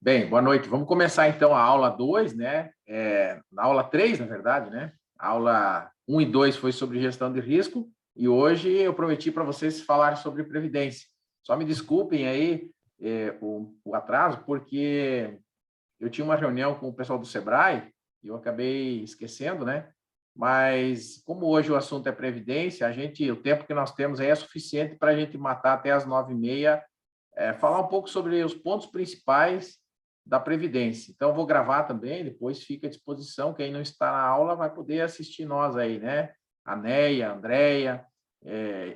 Bem, boa noite. Vamos começar então a aula 2, né? Na aula 3, na verdade, né? A aula 1 e 2 foi sobre gestão de risco e hoje eu prometi para vocês falar sobre previdência. Só me desculpem aí o atraso, porque eu tinha uma reunião com o pessoal do Sebrae e eu acabei esquecendo, né? Mas como hoje o assunto é previdência, o tempo que nós temos aí é suficiente para a gente matar até as 9h30, falar um pouco sobre os pontos principais da Previdência. Então, eu vou gravar também, depois fica à disposição. Quem não está na aula vai poder assistir nós aí, né? A Neia, a Andréia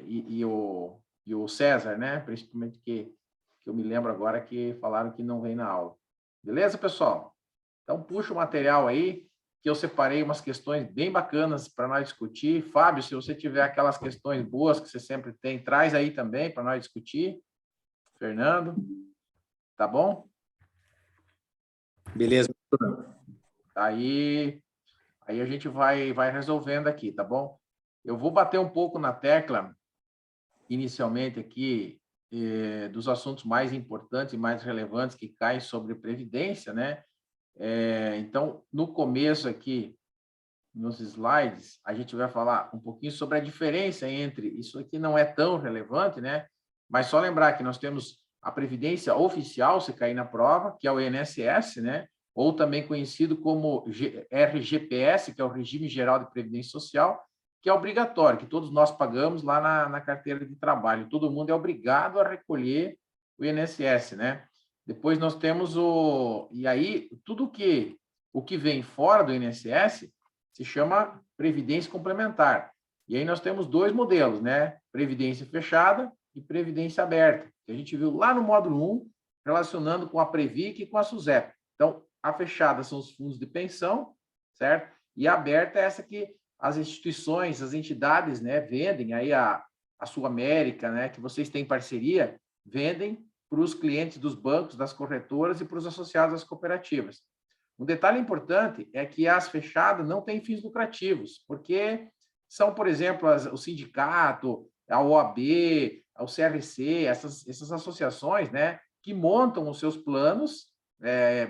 e o César, né? Principalmente que eu me lembro agora que falaram que não vem na aula. Beleza, pessoal? Então, puxa o material aí, que eu separei umas questões bem bacanas para nós discutir. Fábio, se você tiver aquelas questões boas que você sempre tem, traz aí também para nós discutir. Fernando, tá bom? Beleza. Aí a gente vai resolvendo aqui, tá bom? Eu vou bater um pouco na tecla, inicialmente aqui, dos assuntos mais importantes e mais relevantes que caem sobre previdência, né? Então, no começo aqui, nos slides, a gente vai falar um pouquinho sobre a diferença entre, isso aqui não é tão relevante, né? Mas só lembrar que nós temos a previdência oficial, se cair na prova, que é o INSS, né? Ou também conhecido como RGPS, que é o Regime Geral de Previdência Social, que é obrigatório, que todos nós pagamos lá na carteira de trabalho. Todo mundo é obrigado a recolher o INSS, né? Depois nós temos e aí, o que vem fora do INSS se chama previdência complementar. E aí nós temos dois modelos, né? Previdência fechada e previdência aberta, que a gente viu lá no módulo 1, relacionando com a Previc e com a SUSEP. Então, a fechada são os fundos de pensão, certo? E a aberta é essa que as instituições, as entidades, né, vendem, aí a Sul América, né, que vocês têm parceria, vendem para os clientes dos bancos, das corretoras e para os associados às cooperativas. Um detalhe importante é que as fechadas não têm fins lucrativos, porque são, por exemplo, o sindicato, a OAB, o CRC, essas associações, né, que montam os seus planos,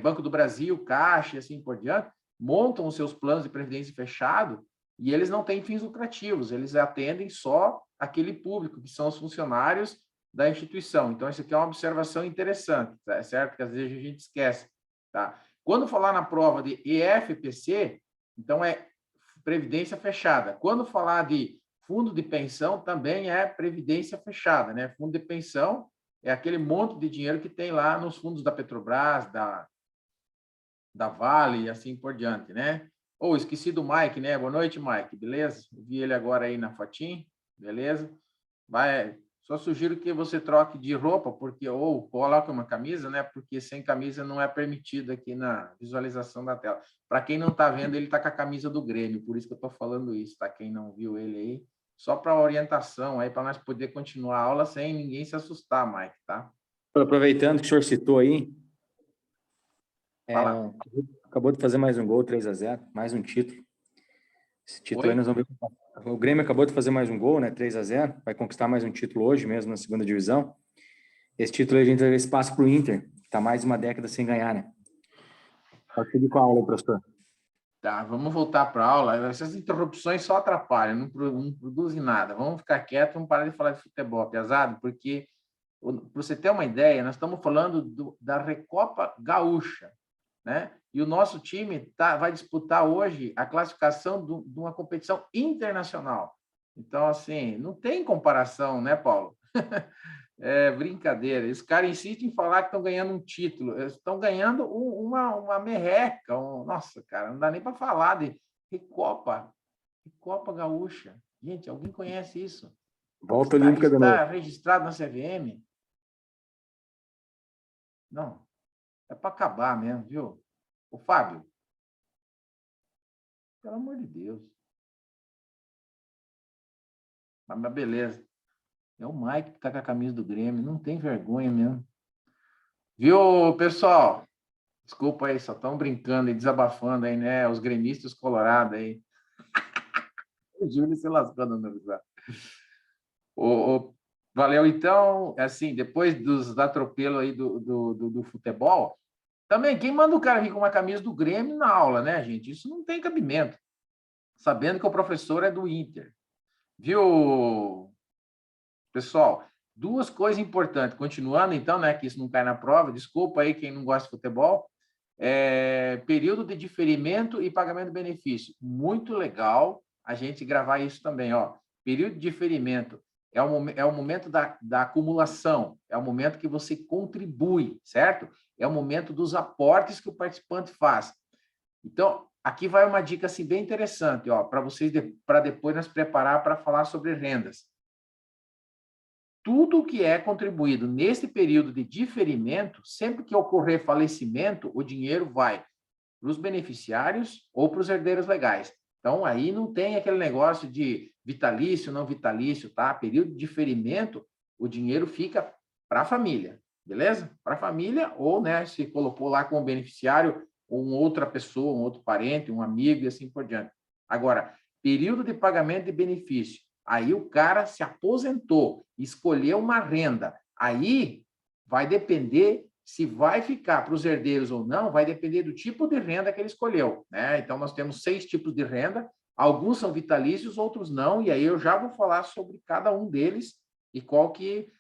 Banco do Brasil, Caixa e assim por diante, montam os seus planos de previdência fechado e eles não têm fins lucrativos, eles atendem só aquele público, que são os funcionários da instituição. Então, isso aqui é uma observação interessante, tá? Certo? Que às vezes a gente esquece, tá? Quando falar na prova de EFPC, então é previdência fechada. Quando falar de fundo de pensão, também é previdência fechada, né? Fundo de pensão é aquele monte de dinheiro que tem lá nos fundos da Petrobras, da Vale e assim por diante, né? Esqueci do Mike, né? Boa noite, Mike. Beleza? Vi ele agora aí na fotinho. Beleza? Só sugiro que você troque de roupa, ou coloque uma camisa, né? Porque sem camisa não é permitido aqui na visualização da tela. Para quem não está vendo, ele está com a camisa do Grêmio, por isso que eu estou falando isso, tá? Quem não viu ele aí, só para orientação aí, para nós poder continuar a aula sem ninguém se assustar, Mike, tá? Aproveitando que o senhor citou aí, Fala. acabou de fazer mais um gol, 3-0, mais um título. Esse título Oi? aí nós vamos ver. O Grêmio acabou de fazer mais um gol, né? 3-0, vai conquistar mais um título hoje mesmo na segunda divisão. Esse título aí a gente vai ver espaço para o Inter, que está mais de uma década sem ganhar, né? Pode seguir com a aula, professor. Tá, vamos voltar para a aula. Essas interrupções só atrapalham, não produzem nada. Vamos ficar quietos, vamos parar de falar de futebol, pesado, porque, para você ter uma ideia, nós estamos falando da Recopa Gaúcha, né? E o nosso time vai disputar hoje a classificação de uma competição internacional. Então, assim, não tem comparação, né, Paulo? É brincadeira. Os caras insistem em falar que estão ganhando um título. Eles estão ganhando uma merreca. Nossa, cara, não dá nem para falar de Recopa. Recopa Gaúcha. Gente, alguém conhece isso? Volta Olímpica da noite. Está registrado na CVM? Não. É para acabar mesmo, viu? Ô, Fábio, pelo amor de Deus. Mas beleza. É o Mike que está com a camisa do Grêmio. Não tem vergonha mesmo. Viu, pessoal? Desculpa aí, só estão brincando e desabafando aí, né? Os gremistas colorados aí. O Júlio se lascando no lugar. Valeu, então, assim, depois dos atropelo aí do futebol, Também, quem manda o cara vir com uma camisa do Grêmio na aula, né, gente? Isso não tem cabimento. Sabendo que o professor é do Inter. Viu, pessoal? Duas coisas importantes. Continuando, então, né, que isso não cai na prova. Desculpa aí quem não gosta de futebol. Período de diferimento e pagamento de benefício. Muito legal a gente gravar isso também, ó. Período de diferimento é o momento da acumulação, é o momento que você contribui, certo? É o momento dos aportes que o participante faz. Então, aqui vai uma dica assim, bem interessante, ó, para vocês, para depois nos preparar para falar sobre rendas. Tudo que é contribuído nesse período de diferimento, sempre que ocorrer falecimento, o dinheiro vai para os beneficiários ou para os herdeiros legais. Então, aí não tem aquele negócio de vitalício, não vitalício, tá? Período de diferimento, o dinheiro fica para a família, beleza? Para a família, ou, né, se colocou lá como beneficiário, ou uma outra pessoa, um outro parente, um amigo e assim por diante. Agora, período de pagamento de benefício. Aí o cara se aposentou, escolheu uma renda. Aí vai depender se vai ficar para os herdeiros ou não, vai depender do tipo de renda que ele escolheu, né? Então, nós temos 6 tipos de renda, alguns são vitalícios, outros não, e aí eu já vou falar sobre cada um deles e qual que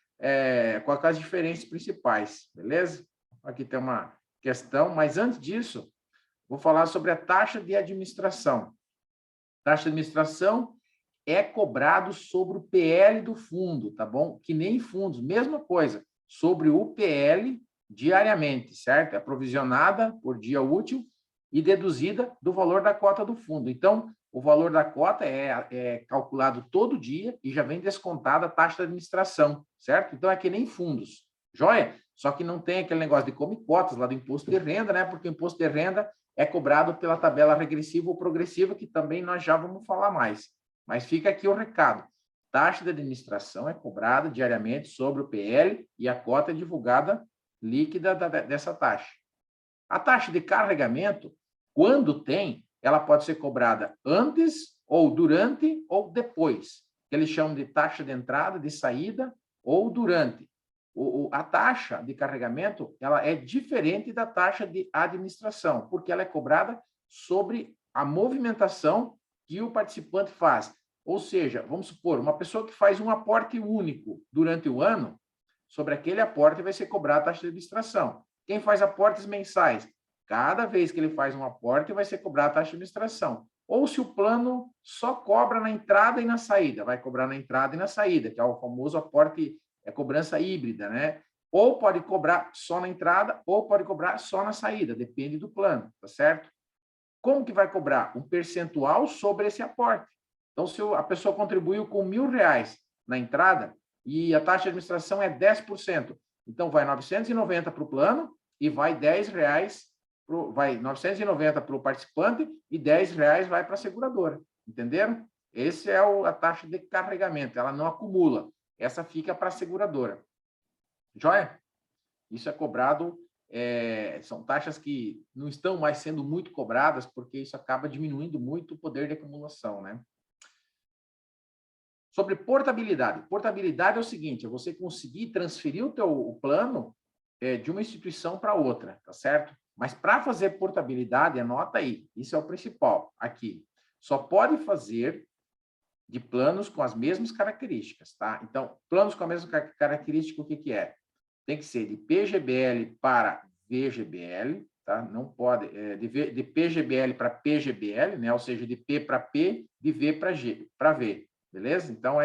as diferenças principais, beleza? Aqui tem uma questão, mas antes disso, vou falar sobre a taxa de administração. Taxa de administração é cobrado sobre o PL do fundo, tá bom? Que nem fundos, mesma coisa, sobre o PL diariamente, certo? É provisionada por dia útil e deduzida do valor da cota do fundo. Então, o valor da cota é calculado todo dia e já vem descontada a taxa de administração, certo? Então, é que nem fundos, joia? Só que não tem aquele negócio de come cotas lá do imposto de renda, né? Porque o imposto de renda é cobrado pela tabela regressiva ou progressiva, que também nós já vamos falar mais. Mas fica aqui o recado. Taxa de administração é cobrada diariamente sobre o PL e a cota é divulgada líquida dessa taxa. A taxa de carregamento, quando tem, ela pode ser cobrada antes, ou durante, ou depois, que eles chamam de taxa de entrada, de saída, ou durante. A taxa de carregamento, ela é diferente da taxa de administração, porque ela é cobrada sobre a movimentação que o participante faz. Ou seja, vamos supor, uma pessoa que faz um aporte único durante o ano, sobre aquele aporte vai ser cobrada a taxa de administração. Quem faz aportes mensais, cada vez que ele faz um aporte, vai ser cobrada a taxa de administração. Ou se o plano só cobra na entrada e na saída, vai cobrar na entrada e na saída, que é o famoso aporte, cobrança híbrida, né? Ou pode cobrar só na entrada, ou pode cobrar só na saída, depende do plano, tá certo? Como que vai cobrar? Um percentual sobre esse aporte. Então, se a pessoa contribuiu com R$1.000 na entrada e a taxa de administração é 10%, então vai 990 para o plano e vai R$10, vai 990 para o participante e R$10 vai para a seguradora. Entenderam? Essa é a taxa de carregamento, ela não acumula. Essa fica para a seguradora. Joia? Isso é cobrado, são taxas que não estão mais sendo muito cobradas, porque isso acaba diminuindo muito o poder de acumulação, né? Sobre portabilidade. Portabilidade é o seguinte, é você conseguir transferir o plano de uma instituição para outra, tá certo? Mas para fazer portabilidade, anota aí, isso é o principal aqui. Só pode fazer de planos com as mesmas características, tá? Então, planos com a mesma característica, o que que é? Tem que ser de PGBL para VGBL, tá? Não pode, de PGBL para PGBL, né? Ou seja, de P para P, de V para G, para V, beleza? Então,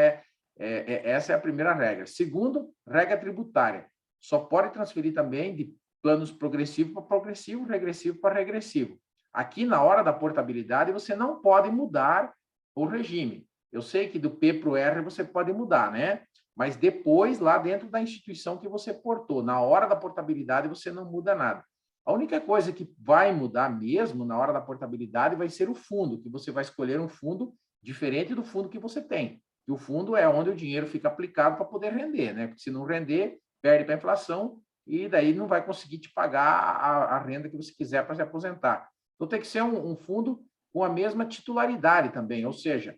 essa é a primeira regra. Segundo, regra tributária. Só pode transferir também de planos progressivo para progressivo, regressivo para regressivo. Aqui, na hora da portabilidade, você não pode mudar o regime. Eu sei que do P para o R você pode mudar, né? Mas depois, lá dentro da instituição que você portou, na hora da portabilidade, você não muda nada. A única coisa que vai mudar mesmo na hora da portabilidade vai ser o fundo, que você vai escolher um fundo diferente do fundo que você tem. E o fundo é onde o dinheiro fica aplicado para poder render, né? Porque se não render, perde para a inflação e daí não vai conseguir te pagar a renda que você quiser para se aposentar. Então, tem que ser um fundo com a mesma titularidade também, ou seja,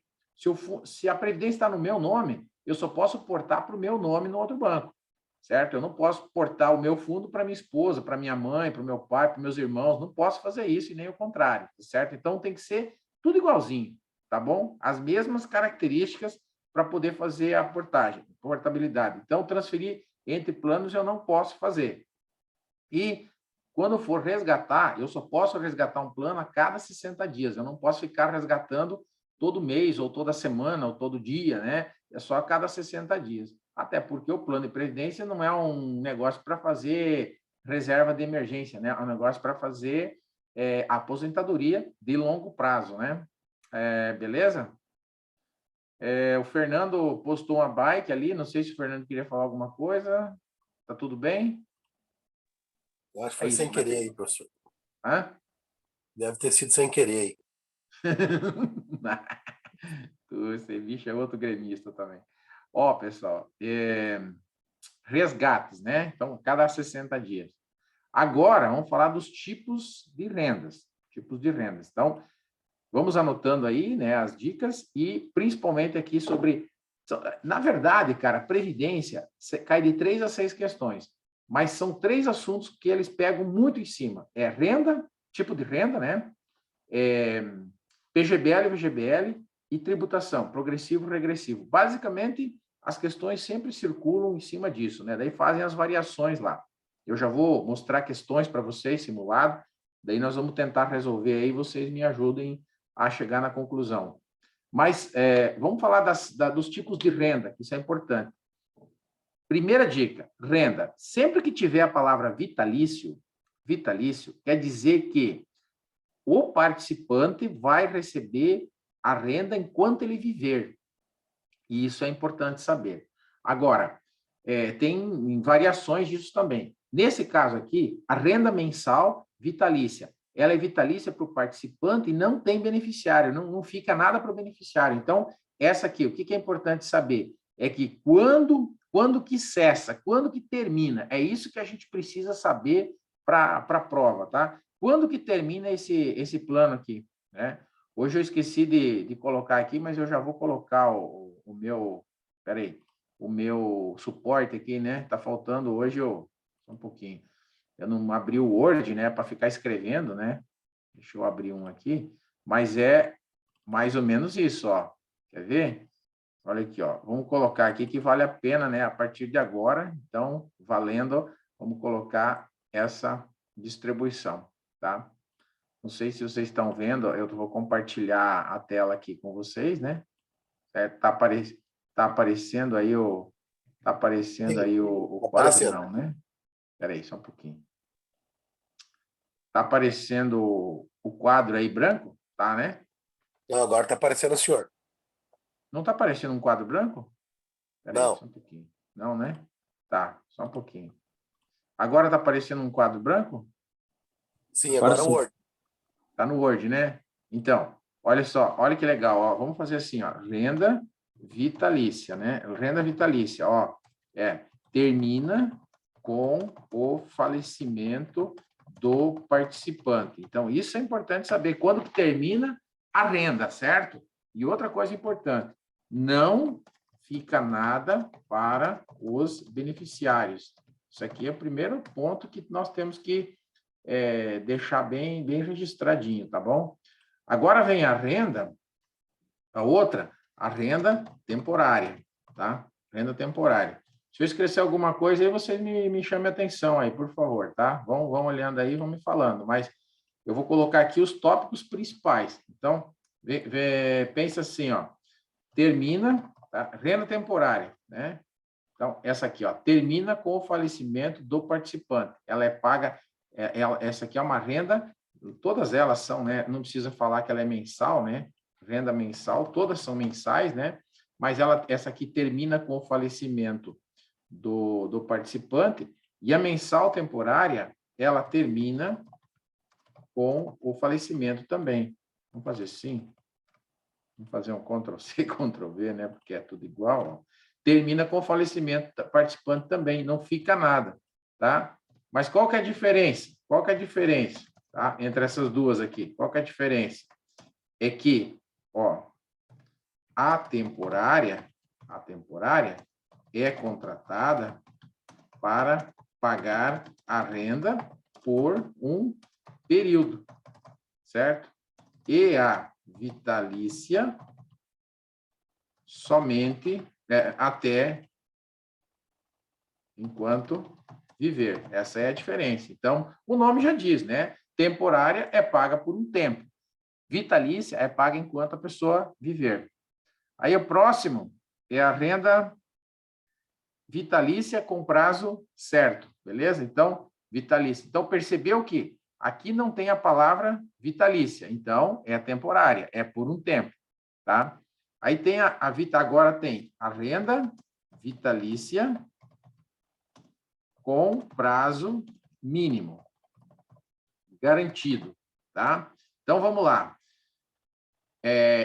se a Previdência está no meu nome, eu só posso portar para o meu nome no outro banco. certo? Eu não posso portar o meu fundo para minha esposa, para minha mãe, para o meu pai, para meus irmãos, não posso fazer isso e nem o contrário, certo? Então tem que ser tudo igualzinho, tá bom? As mesmas características para poder fazer a portabilidade. Então, transferir entre planos eu não posso fazer. E quando for resgatar, eu só posso resgatar um plano a cada 60 dias. Eu não posso ficar resgatando todo mês, ou toda semana, ou todo dia, né? É só a cada 60 dias. Até porque o plano de previdência não é um negócio para fazer reserva de emergência, né? É um negócio para fazer aposentadoria de longo prazo, né? Beleza? O Fernando postou uma bike ali, não sei se o Fernando queria falar alguma coisa. Tá tudo bem? Eu acho que foi sem querer aí, professor. Hã? Deve ter sido sem querer aí. Esse bicho é outro gremista também. Ó, pessoal, resgates, né? Então, cada 60 dias. Agora, vamos falar dos tipos de rendas. Tipos de rendas. Então, vamos anotando aí, né, as dicas e principalmente aqui sobre... Na verdade, cara, previdência cai de 3 a 6 questões, mas são 3 assuntos que eles pegam muito em cima. É renda, tipo de renda, né? PGBL, VGBL e tributação, progressivo, regressivo. Basicamente, as questões sempre circulam em cima disso, né? Daí fazem as variações lá. Eu já vou mostrar questões para vocês, simulado, daí nós vamos tentar resolver aí, vocês me ajudem a chegar na conclusão. Mas vamos falar dos tipos de renda, que isso é importante. Primeira dica, renda. Sempre que tiver a palavra vitalício, vitalício quer dizer que o participante vai receber a renda enquanto ele viver. E isso é importante saber. Agora, tem variações disso também. Nesse caso aqui, a renda mensal vitalícia, ela é vitalícia para o participante e não tem beneficiário, não fica nada para o beneficiário. Então, essa aqui, o que é importante saber? É que quando que cessa, quando que termina, é isso que a gente precisa saber para a prova, tá? Quando que termina esse plano aqui, né? Hoje eu esqueci de colocar aqui, mas eu já vou colocar o meu... Peraí, o meu suporte aqui, né? Tá faltando hoje um pouquinho. Eu não abri o Word, né? Para ficar escrevendo, né? Deixa eu abrir um aqui. Mas é mais ou menos isso, ó. Quer ver? Olha aqui, ó. Vamos colocar aqui que vale a pena, né? A partir de agora. Então, valendo, vamos colocar essa distribuição, tá? Não sei se vocês estão vendo, eu vou compartilhar a tela aqui com vocês, né? Tá aparecendo aí o quadro, não, né? Espera aí, só um pouquinho. Tá aparecendo o quadro aí branco? Tá, né? Não, agora tá aparecendo o senhor. Não tá aparecendo um quadro branco? Espera aí, Não. só um pouquinho. Não, né? Tá, só um pouquinho. Agora tá aparecendo um quadro branco? Sim, agora o Word. Tá no Word, né? Então, olha só, olha que legal, ó. Vamos fazer assim, ó, renda vitalícia, né? Renda vitalícia, ó, termina com o falecimento do participante. Então, isso é importante saber quando que termina a renda, certo? E outra coisa importante, não fica nada para os beneficiários. Isso aqui é o primeiro ponto que nós temos que deixar bem registradinho, tá bom? Agora vem a renda, a renda temporária, tá? Renda temporária. Se eu esquecer alguma coisa, aí vocês me chamem a atenção aí, por favor, tá? Vão olhando aí, vão me falando, mas eu vou colocar aqui os tópicos principais. Então, pensa assim, ó, termina, tá? Renda temporária, né? Então, essa aqui, ó, termina com o falecimento do participante. Ela é paga, essa aqui é uma renda, todas elas são, né? Não precisa falar que ela é mensal, né? Renda mensal, todas são mensais, né? Mas essa aqui termina com o falecimento do participante, e a mensal temporária, ela termina com o falecimento também. Vamos fazer assim? Vamos fazer um Ctrl+C, Ctrl+V, né? Porque é tudo igual, ó. Termina com o falecimento do participante também, não fica nada, tá? Mas qual que é a diferença? Qual que é a diferença, tá? Entre essas duas aqui, qual que é a diferença? É que, ó, a temporária é contratada para pagar a renda por um período, certo? E a vitalícia somente até enquanto viver. Essa é a diferença. Então, o nome já diz, né? Temporária é paga por um tempo. Vitalícia é paga enquanto a pessoa viver. Aí o próximo é a renda vitalícia com prazo certo, beleza? Então, vitalícia. Então, percebeu que aqui não tem a palavra vitalícia, então é temporária, é por um tempo, tá? Aí tem agora tem a renda vitalícia com prazo mínimo, garantido, tá? Então, vamos lá.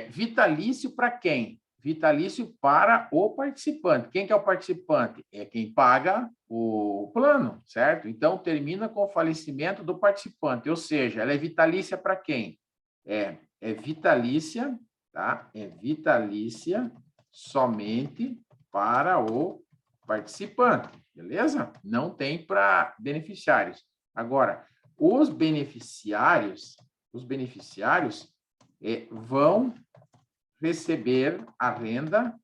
Vitalício para quem? Vitalício para o participante. Quem que é o participante? É quem paga o plano, certo? Então, termina com o falecimento do participante, ou seja, ela é vitalícia para quem? É vitalícia, tá? É vitalícia somente para o participante, beleza? Não tem para beneficiários. Agora, os beneficiários vão receber a renda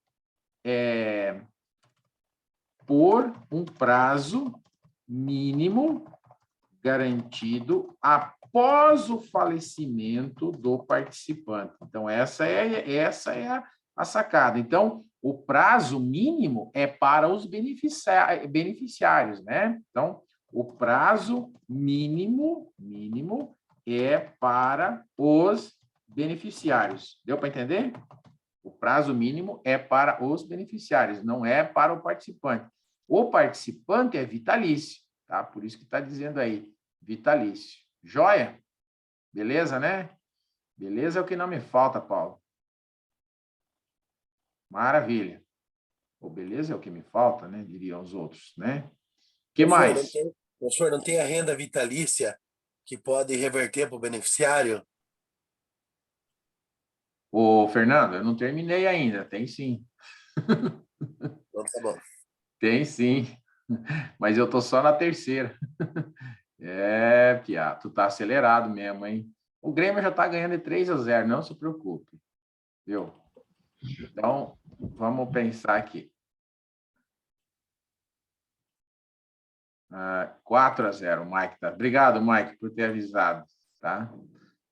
por um prazo mínimo garantido após o falecimento do participante. Então, essa é a sacada. Então, o prazo mínimo é para os beneficiários, né? Então, o prazo mínimo é para os beneficiários. Deu para entender? O prazo mínimo é para os beneficiários, não é para o participante. O participante é vitalício, tá? Por isso que está dizendo aí, vitalício. Joia? Beleza, né? Beleza é o que não me falta, Paulo. Maravilha. Ou beleza é o que me falta, né? Diriam os outros, né? Que mais? Professor, não tem a renda vitalícia que pode reverter para o beneficiário? Ô, Fernando, eu não terminei ainda. Tem sim. Então, tá bom. Tem sim. Mas eu tô só na terceira. Piá, tu tá acelerado mesmo, hein? O Grêmio já tá ganhando de 3-0, não se preocupe. Viu? Então, vamos pensar aqui. 4-0, o Mike tá. Obrigado, Mike, por ter avisado, tá?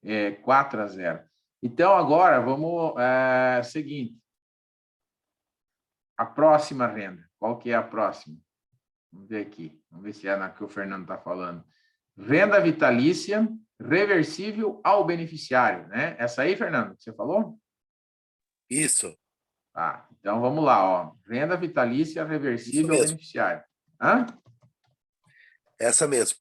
4-0. Então, agora, vamos... seguinte. A próxima renda. Qual que é a próxima? Vamos ver aqui. Vamos ver se é na que o Fernando está falando. Renda vitalícia reversível ao beneficiário, né? Essa aí, Fernando, que você falou? Isso. Tá, então vamos lá, ó. Renda vitalícia reversível ao beneficiário. Hã? Essa mesmo.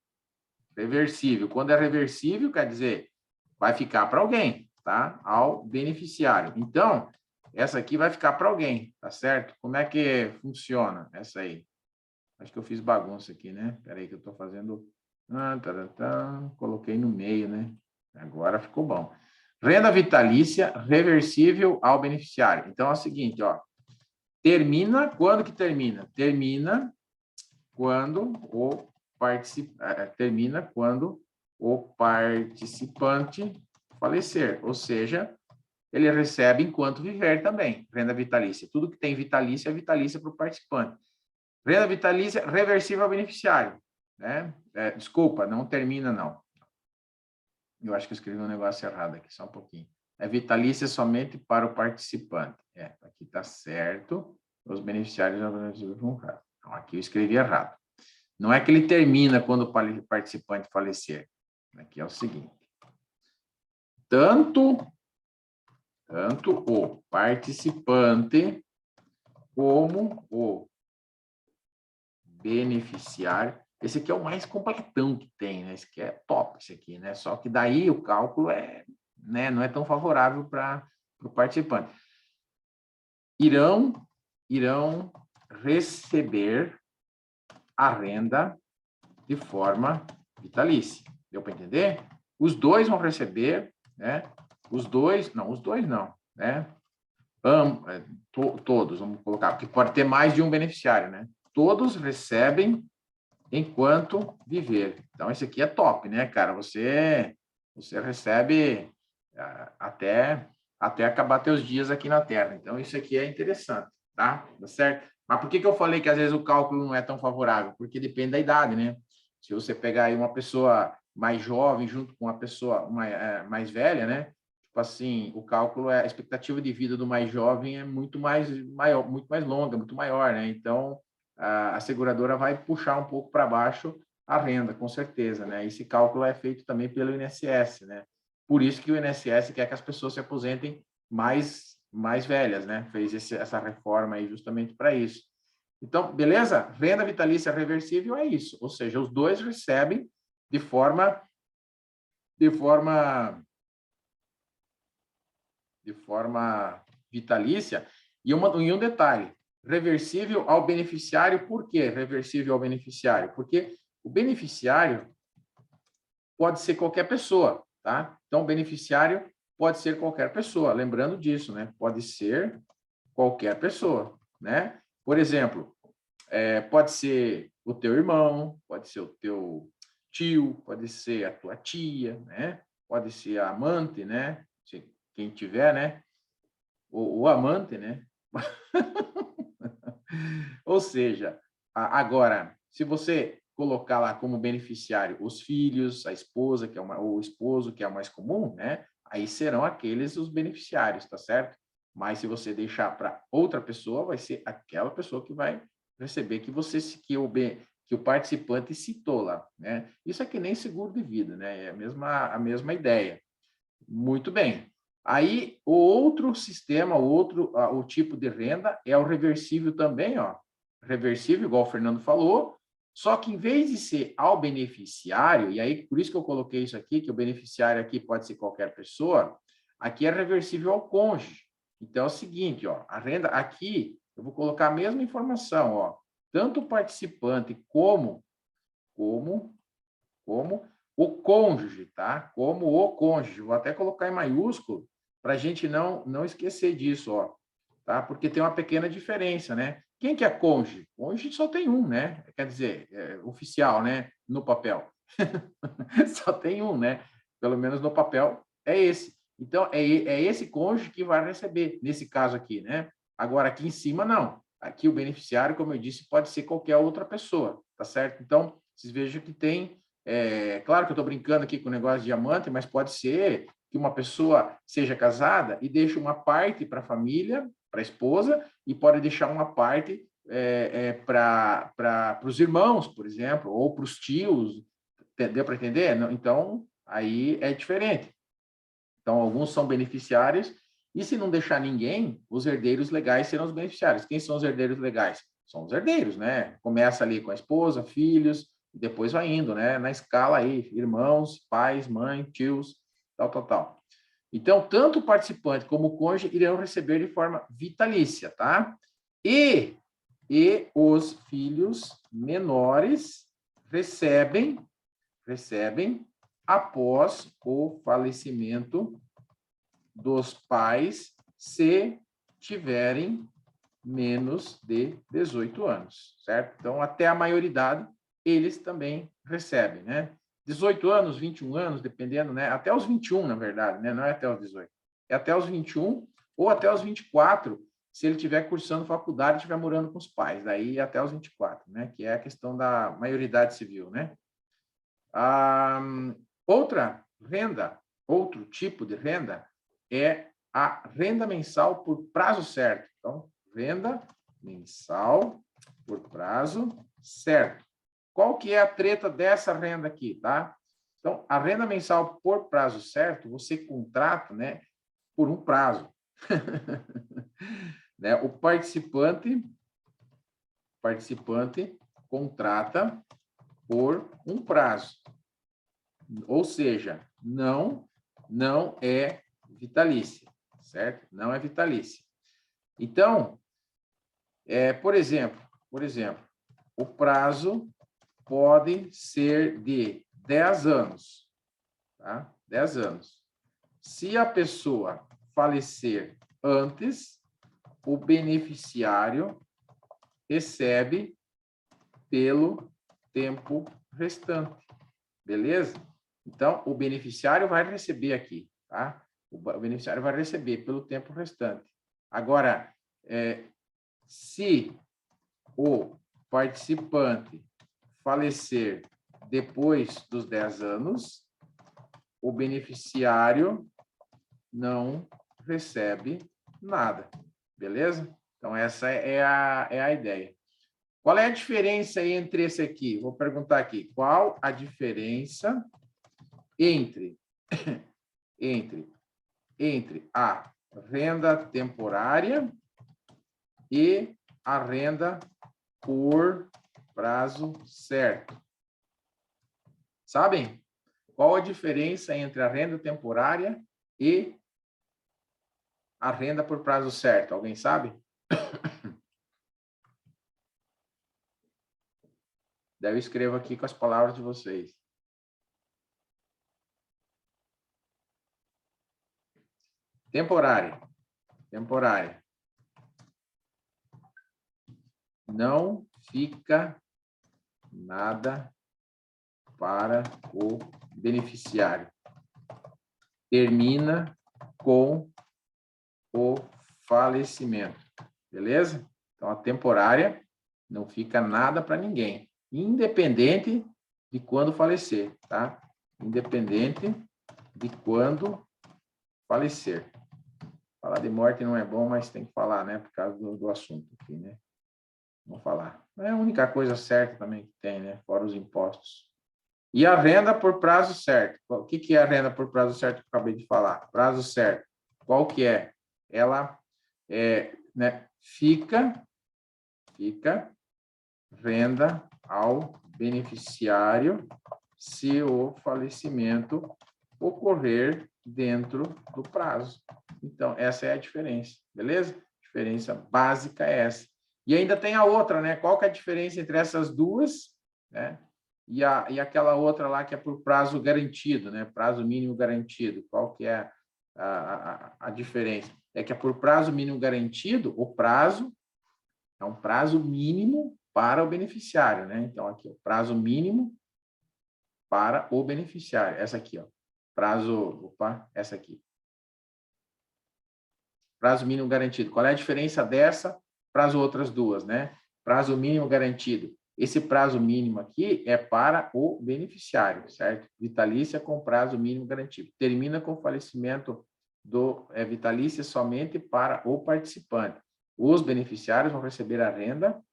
Reversível. Quando é reversível, quer dizer, vai ficar para alguém, tá? Ao beneficiário. Então, essa aqui vai ficar para alguém, tá certo? Como é que funciona essa aí? Acho que eu fiz bagunça aqui, né? Espera aí que eu estou fazendo... Coloquei no meio, né? Agora ficou bom. Renda vitalícia reversível ao beneficiário. Então, é o seguinte, ó. Termina, quando que termina? Termina quando o participante falecer. Ou seja, ele recebe enquanto viver também. Renda vitalícia. Tudo que tem vitalícia é vitalícia para o participante. Renda vitalícia reversível ao beneficiário, né? Desculpa, não termina, não. Eu acho que eu escrevi um negócio errado aqui, só um pouquinho. É vitalícia somente para o participante. Aqui está certo. Os beneficiários vão errado. Então, aqui eu escrevi errado. Não é que ele termina quando o participante falecer. Aqui é o seguinte. Tanto o participante como o beneficiário. Esse aqui é o mais completão que tem, né? Esse aqui é top, esse aqui, né? Só que daí o cálculo não é tão favorável para o participante. Irão receber a renda de forma vitalícia. Deu para entender? Os dois vão receber, né? Os dois não, né? Todos, vamos colocar, porque pode ter mais de um beneficiário, né? Todos recebem enquanto viver. Então, esse aqui é top, né, cara? Você recebe até acabar teus dias aqui na Terra. Então, isso aqui é interessante, tá? Tá certo? Mas por que eu falei que às vezes o cálculo não é tão favorável? Porque depende da idade, né? Se você pegar aí uma pessoa mais jovem junto com uma pessoa mais velha, né? Tipo assim, o cálculo, a expectativa de vida do mais jovem é muito mais maior, muito mais longa, muito maior, né? Então, a seguradora vai puxar um pouco para baixo a renda, com certeza, né? Esse cálculo é feito também pelo INSS, né? Por isso que o INSS quer que as pessoas se aposentem mais velhas, né? Fez essa reforma aí justamente para isso. Então, beleza? Renda vitalícia reversível é isso, ou seja, os dois recebem de forma vitalícia. E um detalhe, reversível ao beneficiário, por quê reversível ao beneficiário? Porque o beneficiário pode ser qualquer pessoa, tá? Então, o beneficiário pode ser qualquer pessoa, lembrando disso, né? Pode ser qualquer pessoa, né? Por exemplo, pode ser o teu irmão, pode ser o teu tio, pode ser a tua tia, né? Pode ser a amante, né? Quem tiver, né? O amante, né? Ou seja, agora, se você colocar lá como beneficiário os filhos, a esposa, que é o esposo, que é o mais comum, né? Aí serão aqueles os beneficiários, tá certo? Mas se você deixar para outra pessoa, vai ser aquela pessoa que vai receber que o participante citou lá, né? Isso é que nem seguro de vida, né? É a mesma ideia. Muito bem. Aí, o outro sistema, o tipo de renda é o reversível também, ó. Reversível, igual o Fernando falou, só que em vez de ser ao beneficiário, e aí por isso que eu coloquei isso aqui, que o beneficiário aqui pode ser qualquer pessoa, aqui é reversível ao cônjuge. Então é o seguinte, ó, a renda aqui, eu vou colocar a mesma informação, ó, tanto o participante como o cônjuge, tá? Como o cônjuge. Vou até colocar em maiúsculo para a gente não esquecer disso, ó, tá? Porque tem uma pequena diferença, né? Quem que é cônjuge? Cônjuge só tem um, né? Quer dizer, oficial, né? No papel. Só tem um, né? Pelo menos no papel é esse. Então, é esse cônjuge que vai receber, nesse caso aqui, né? Agora, aqui em cima, não. Aqui o beneficiário, como eu disse, pode ser qualquer outra pessoa, tá certo? Então, vocês vejam que tem... claro que eu estou brincando aqui com o negócio de diamante, mas pode ser que uma pessoa seja casada e deixe uma parte para a família, para a esposa, e pode deixar uma parte para os irmãos, por exemplo, ou para os tios. Deu para entender? Então, aí é diferente. Então, alguns são beneficiários, e se não deixar ninguém, os herdeiros legais serão os beneficiários. Quem são os herdeiros legais? São os herdeiros, né? Começa ali com a esposa, filhos, e depois vai indo, né? Na escala aí, irmãos, pais, mãe, tios, tal. Então, tanto o participante como o cônjuge irão receber de forma vitalícia, tá? E os filhos menores recebem após o falecimento dos pais, se tiverem menos de 18 anos, certo? Então, até a maioridade, eles também recebem, né? 18 anos, 21 anos, dependendo, né? Até os 21, na verdade, né? Não é até os 18. É até os 21 ou até os 24, se ele estiver cursando faculdade e estiver morando com os pais. Daí até os 24, né? Que é a questão da maioridade civil, né? Outra renda, outro tipo de renda é a renda mensal por prazo certo. Então, renda mensal por prazo certo. Qual que é a treta dessa renda aqui, tá? Então, a renda mensal por prazo certo, você contrata, né, por um prazo. Né? O participante contrata por um prazo. Ou seja, não é vitalícia, certo? Não é vitalícia. Então, por exemplo, o prazo pode ser de 10 anos, tá? 10 anos. Se a pessoa falecer antes, o beneficiário recebe pelo tempo restante. Beleza? Então, o beneficiário vai receber aqui, tá? O beneficiário vai receber pelo tempo restante. Agora, se o participante falecer depois dos 10 anos, o beneficiário não recebe nada, beleza? Então, essa é a ideia. Qual é a diferença entre esse aqui? Vou perguntar aqui. Qual a diferença entre a renda temporária e a renda por prazo certo? Sabem? Qual a diferença entre a renda temporária e a renda por prazo certo? Alguém sabe? Daí eu escrevo aqui com as palavras de vocês. Temporária. Não fica nada para o beneficiário. Termina com o falecimento. Beleza? Então, a temporária não fica nada para ninguém, independente de quando falecer, tá? Independente de quando falecer. Falar de morte não é bom, mas tem que falar, né? Por causa do assunto aqui, né? Vamos falar. É a única coisa certa também que tem, né? Fora os impostos. E a renda por prazo certo. O que é a renda por prazo certo que eu acabei de falar? Prazo certo. Qual que é? Ela né, fica renda ao beneficiário se o falecimento ocorrer dentro do prazo. Então, essa é a diferença, beleza? A diferença básica é essa. E ainda tem a outra, né? Qual que é a diferença entre essas duas, né? E aquela outra lá que é por prazo garantido, né? Prazo mínimo garantido. Qual que é a diferença? É que é por prazo mínimo garantido, o prazo é um prazo mínimo para o beneficiário, né? Então, aqui, o prazo mínimo para o beneficiário. Essa aqui, ó. Essa aqui. Prazo mínimo garantido. Qual é a diferença dessa para as outras duas, né? Prazo mínimo garantido. Esse prazo mínimo aqui é para o beneficiário, certo? Vitalícia com prazo mínimo garantido. Termina com o falecimento do vitalícia somente para o participante. Os beneficiários vão receber a renda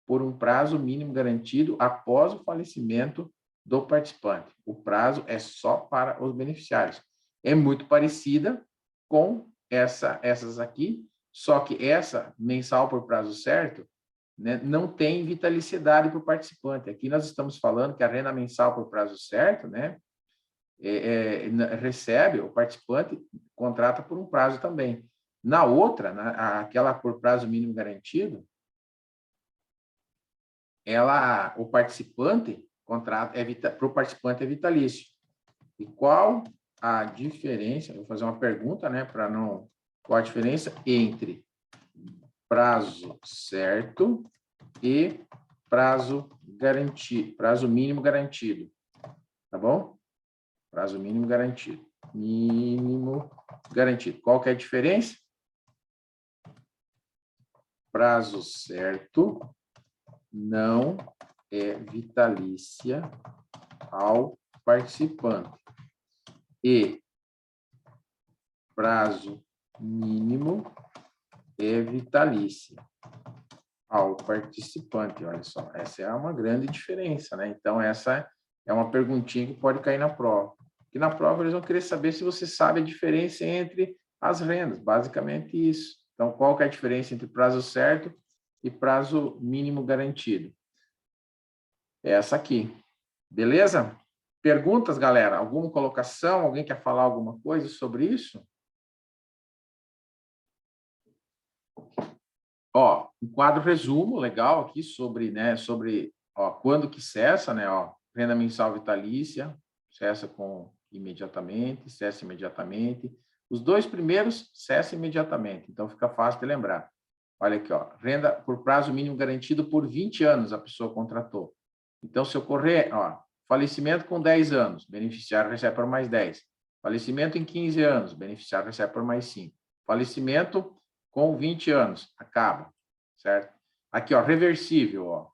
por um prazo mínimo garantido após o falecimento do participante. O prazo é só para os beneficiários. É muito parecida com essas aqui, só que essa mensal por prazo certo, né, não tem vitalicidade para o participante. Aqui nós estamos falando que a renda mensal por prazo certo, né, recebe, o participante contrata por um prazo também. Na outra, aquela por prazo mínimo garantido, o participante contrata, para o participante é vitalício. E qual a diferença? Vou fazer uma pergunta, né, para não... Qual a diferença entre prazo certo e prazo garantido, prazo mínimo garantido, tá bom? Prazo mínimo garantido. Mínimo garantido. Qual que é a diferença? Prazo certo não é vitalícia ao participante. E prazo mínimo é vitalícia ao participante. Olha só, essa é uma grande diferença, né? Então, essa é uma perguntinha que pode cair na prova. Que na prova eles vão querer saber se você sabe a diferença entre as rendas, basicamente isso. Então, qual que é a diferença entre prazo certo e prazo mínimo garantido? Essa aqui. Beleza? Perguntas, galera? Alguma colocação? Alguém quer falar alguma coisa sobre isso? Ó, um quadro resumo legal aqui sobre, né, quando que cessa, né, ó, renda mensal vitalícia, cessa imediatamente, cessa imediatamente. Os dois primeiros cessa imediatamente, então fica fácil de lembrar. Olha aqui, ó, renda por prazo mínimo garantido por 20 anos a pessoa contratou. Então, se ocorrer, ó, falecimento com 10 anos, beneficiário recebe por mais 10. Falecimento em 15 anos, beneficiário recebe por mais 5. Falecimento com 20 anos, acaba, certo? Aqui, ó, reversível, ó,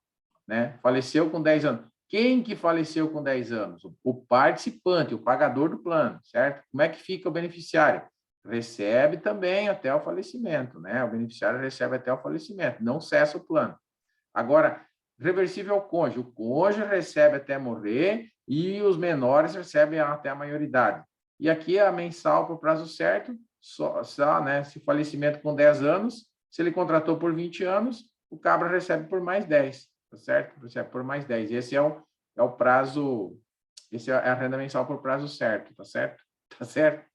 né? Faleceu com 10 anos. Quem que faleceu com 10 anos? O participante, o pagador do plano, certo? Como é que fica o beneficiário? Recebe também até o falecimento, né? O beneficiário recebe até o falecimento, não cessa o plano. Agora, reversível ao cônjuge. O cônjuge recebe até morrer e os menores recebem até a maioridade. E aqui a mensal por prazo certo, só, né? Se falecimento com 10 anos, se ele contratou por 20 anos, o cabra recebe por mais 10, tá certo? Recebe por mais 10. Esse é o prazo, esse é a renda mensal por prazo certo, tá certo? Tá certo?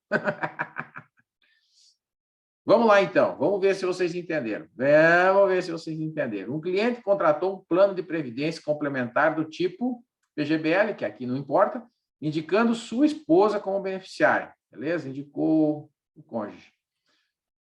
Vamos lá, então. Vamos ver se vocês entenderam. Vamos ver se vocês entenderam. Um cliente contratou um plano de previdência complementar do tipo PGBL, que aqui não importa, indicando sua esposa como beneficiária. Beleza? Indicou o cônjuge.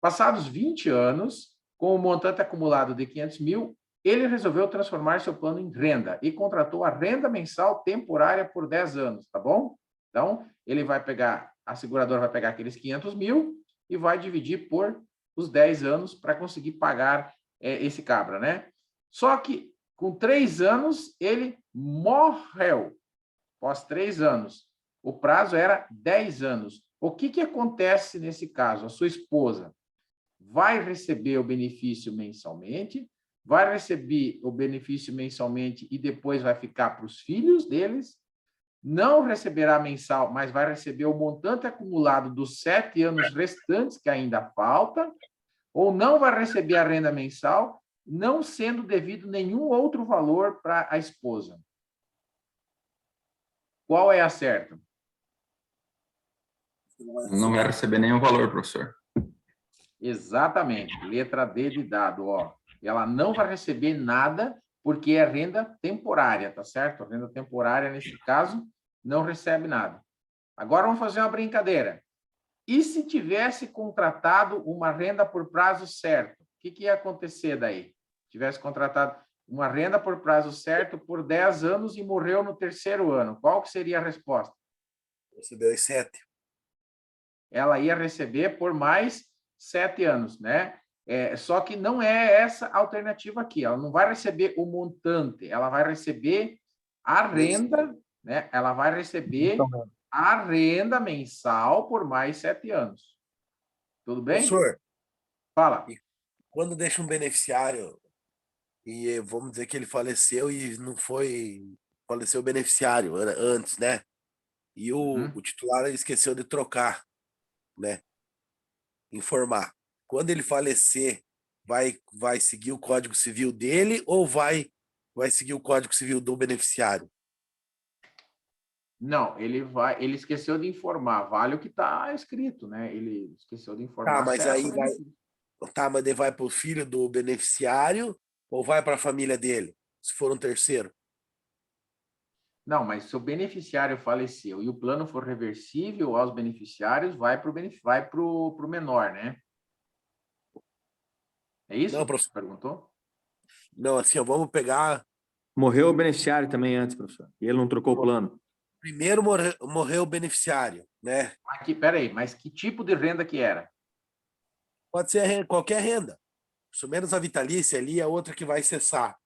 Passados 20 anos, com o montante acumulado de 500 mil, ele resolveu transformar seu plano em renda e contratou a renda mensal temporária por 10 anos, tá bom? Então, ele vai pegar, a seguradora vai pegar aqueles 500 mil e vai dividir por os 10 anos para conseguir pagar esse cabra, né? Só que com 3 anos ele morreu. Após 3 anos. O prazo era 10 anos. O que acontece nesse caso? A sua esposa vai receber o benefício mensalmente, vai receber o benefício mensalmente e depois vai ficar para os filhos deles, não receberá mensal, mas vai receber o montante acumulado dos 7 anos restantes que ainda falta, ou não vai receber a renda mensal, não sendo devido nenhum outro valor para a esposa. Qual é a certa? Não vai receber nenhum valor, professor. Exatamente, letra D de dado, ó. Ela não vai receber nada porque é renda temporária, tá certo? A renda temporária, nesse caso, não recebe nada. Agora vamos fazer uma brincadeira. E se tivesse contratado uma renda por prazo certo? O que ia acontecer daí? Tivesse contratado uma renda por prazo certo por 10 anos e morreu no terceiro ano. Qual que seria a resposta? Recebeu os 7. Ela ia receber por mais 7 anos, né? Só que não é essa a alternativa aqui. Ela não vai receber o montante, ela vai receber a renda, né? Ela vai receber a renda mensal por mais 7 anos. Tudo bem? Professor, Fala. e quando deixa um beneficiário e vamos dizer que ele faleceu e não foi, faleceu o beneficiário antes, né? E o titular ele esqueceu de trocar, né? Informar. Quando ele falecer, vai seguir o Código Civil dele ou vai seguir o Código Civil do beneficiário? Não, ele esqueceu de informar, vale o que está escrito, né? Ele esqueceu de Tá, informar, mas cessa aí o vai, benefício. tá, mas ele vai para o filho do beneficiário ou vai para a família dele, se for um terceiro? Não, mas se o beneficiário faleceu e o plano for reversível aos beneficiários, vai para o menor, né? É isso Não, que você professor. perguntou? Não, assim, ó, vamos pegar. Morreu o beneficiário também antes, professor. E ele não trocou o plano. Primeiro morreu o beneficiário, né? Aqui, peraí, mas que tipo de renda que era? Pode ser qualquer renda. Isso menos a vitalícia ali, a outra que vai cessar,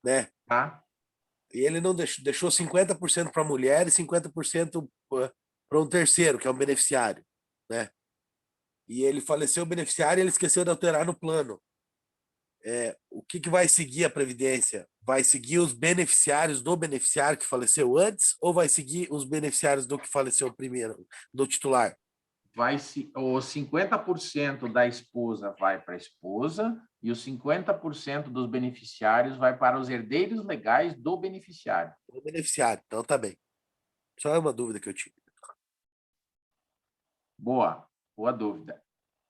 né? Tá? E ele não deixou 50% para a mulher e 50% para um terceiro, que é um beneficiário, né? E ele faleceu o beneficiário e ele esqueceu de alterar no plano. O que vai seguir a Previdência? Vai seguir os beneficiários do beneficiário que faleceu antes ou vai seguir os beneficiários do que faleceu primeiro, do titular? Os 50% da esposa vai para a esposa e os 50% dos beneficiários vai para os herdeiros legais do beneficiário. O beneficiário, então tá bem. Só é uma dúvida que eu tive. Boa, boa dúvida.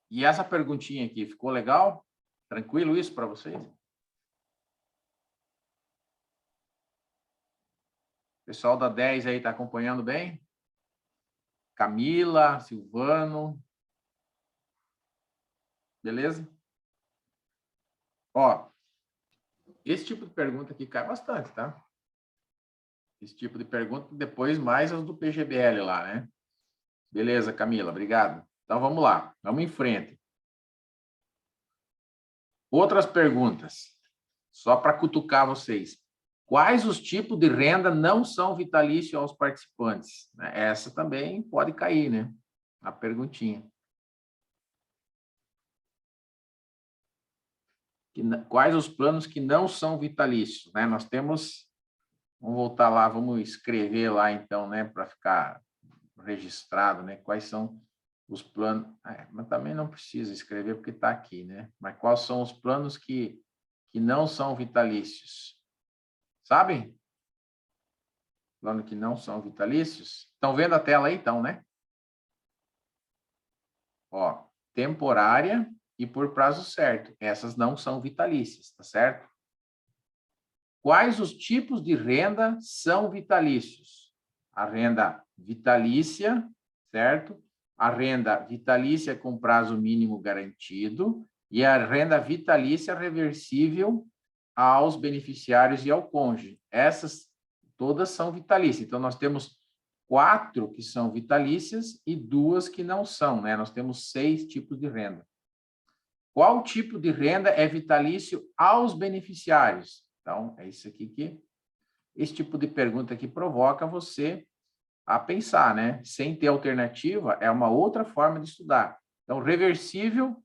E essa perguntinha aqui, ficou legal? Tranquilo isso para vocês? O pessoal da 10 aí está acompanhando bem? Camila, Silvano. Beleza? Ó, esse tipo de pergunta aqui cai bastante, tá? Esse tipo de pergunta, depois mais as do PGBL lá, né? Beleza, Camila, obrigado. Então, vamos lá, vamos em frente. Outras perguntas, só para cutucar vocês. Quais os tipos de renda não são vitalícios aos participantes? Essa também pode cair, né? A perguntinha. Quais os planos que não são vitalícios, né? Nós temos, vamos voltar lá, vamos escrever lá então, né, para ficar registrado, né? Quais são os planos, mas também não precisa escrever porque está aqui, né? Mas quais são os planos que não são vitalícios? Sabem? Plano que não são vitalícios? Estão vendo a tela aí, então, né? Ó, temporária e por prazo certo. Essas não são vitalícias, tá certo? Quais os tipos de renda são vitalícios? A renda vitalícia, certo? A renda vitalícia com prazo mínimo garantido e a renda vitalícia reversível aos beneficiários e ao cônjuge. Essas todas são vitalícias. Então, nós temos 4 que são vitalícias e 2 que não são, né? Nós temos 6 tipos de renda. Qual tipo de renda é vitalício aos beneficiários? Então, é isso aqui que... Esse tipo de pergunta que provoca você a pensar, né? Sem ter alternativa, é uma outra forma de estudar. Então, reversível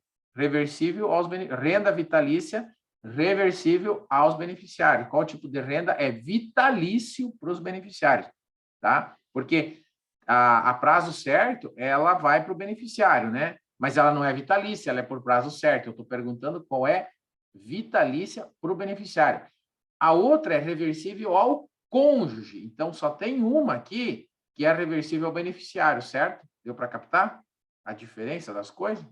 aos renda vitalícia, reversível aos beneficiários. Qual tipo de renda é vitalício para os beneficiários, tá? Porque a prazo certo, ela vai para o beneficiário, né? Mas ela não é vitalícia, ela é por prazo certo. Eu estou perguntando qual é vitalícia para o beneficiário. A outra é reversível ao cônjuge. Então, só tem uma aqui que é reversível ao beneficiário, certo? Deu para captar a diferença das coisas?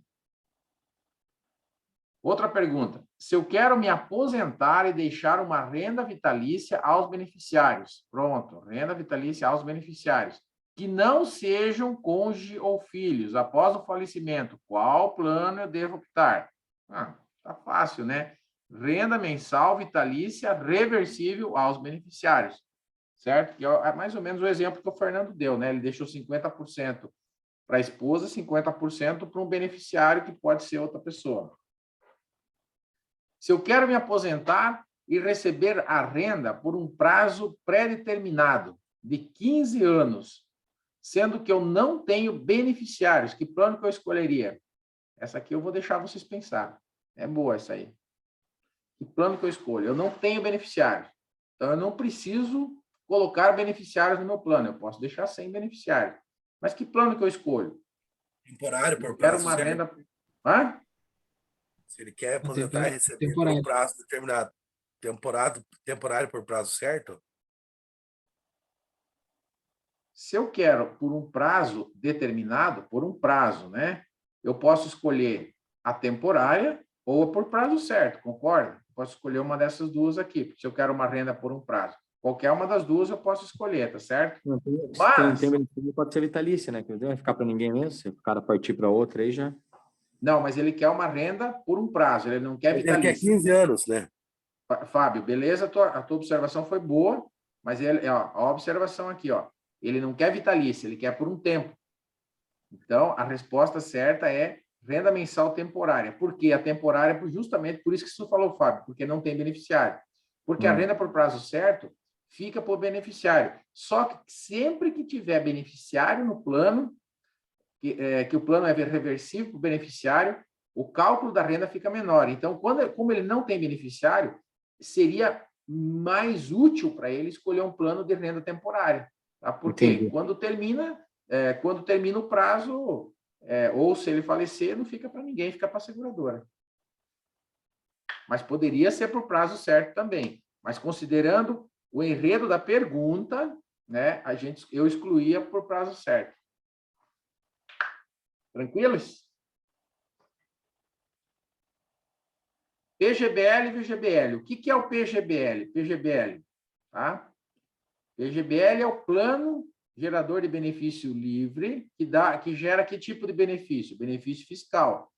Outra pergunta. Se eu quero me aposentar e deixar uma renda vitalícia aos beneficiários, pronto, renda vitalícia aos beneficiários, que não sejam cônjuge ou filhos, após o falecimento, qual plano eu devo optar? Tá fácil, né? Renda mensal vitalícia reversível aos beneficiários, certo? Que é mais ou menos o exemplo que o Fernando deu, né? Ele deixou 50% para a esposa, 50% para um beneficiário que pode ser outra pessoa. Se eu quero me aposentar e receber a renda por um prazo pré-determinado de 15 anos, sendo que eu não tenho beneficiários, que plano que eu escolheria? Essa aqui eu vou deixar vocês pensar. É boa essa aí. Que plano que eu escolho? Eu não tenho beneficiários. Então, eu não preciso colocar beneficiários no meu plano. Eu posso deixar sem beneficiários. Mas que plano que eu escolho? Temporário por Eu quero prazo uma certo. renda... Hã? Se ele quer aposentar e receber por um prazo determinado. Temporário por prazo certo? Se eu quero por um prazo determinado, por um prazo, né? Eu posso escolher a temporária ou por prazo certo, concorda? Posso escolher uma dessas duas aqui, se eu quero uma renda por um prazo. Qualquer uma das duas eu posso escolher, tá certo? Mas... Tem pode ser vitalícia, né? Que não vai ficar para ninguém mesmo. Se o cara partir para outra aí já... Não, mas ele quer uma renda por um prazo, ele não quer vitalícia. Ele quer 15 anos, né? Fábio, beleza? A tua observação foi boa, mas ele, ó, a observação aqui, ó, ele não quer vitalícia, ele quer por um tempo. Então, a resposta certa é renda mensal temporária. Por quê? A temporária, justamente por isso que você falou, Fábio, porque não tem beneficiário. Porque a renda por prazo certo fica por beneficiário. Só que sempre que tiver beneficiário no plano, que o plano é reversível para o beneficiário, o cálculo da renda fica menor. Então, como ele não tem beneficiário, seria mais útil para ele escolher um plano de renda temporária. Tá? Porque quando termina o prazo, ou se ele falecer, não fica para ninguém, fica para a seguradora. Mas poderia ser por prazo certo também. Mas considerando o enredo da pergunta, né, eu excluía por prazo certo. Tranquilos? PGBL e VGBL. O que é o PGBL? PGBL, tá? PGBL é o plano gerador de benefício livre que gera que tipo de benefício? Benefício fiscal.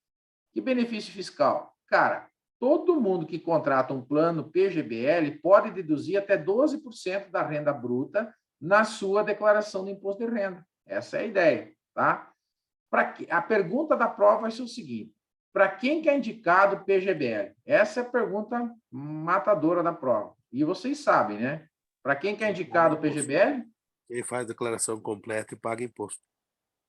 Que benefício fiscal? Cara, todo mundo que contrata um plano PGBL pode deduzir até 12% da renda bruta na sua declaração do imposto de renda. Essa é a ideia, tá? A pergunta da prova vai ser o seguinte: para quem que é indicado o PGBL? Essa é a pergunta matadora da prova. E vocês sabem, né? Para quem que é indicado o PGBL? Quem faz declaração completa e paga imposto.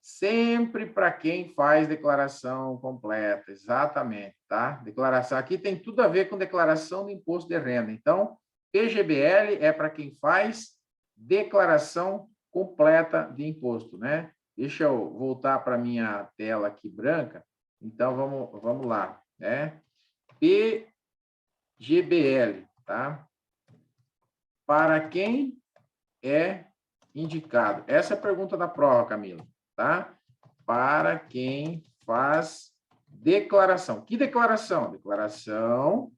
Sempre para quem faz declaração completa, exatamente, tá? Declaração aqui tem tudo a ver com declaração do imposto de renda. Então, PGBL é para quem faz declaração completa de imposto, né? Deixa eu voltar para a minha tela aqui branca. Então, vamos lá, né? PGBL, tá? Para quem é indicado? Essa é a pergunta da prova, Camila, tá? Para quem faz declaração. Que declaração? Declaração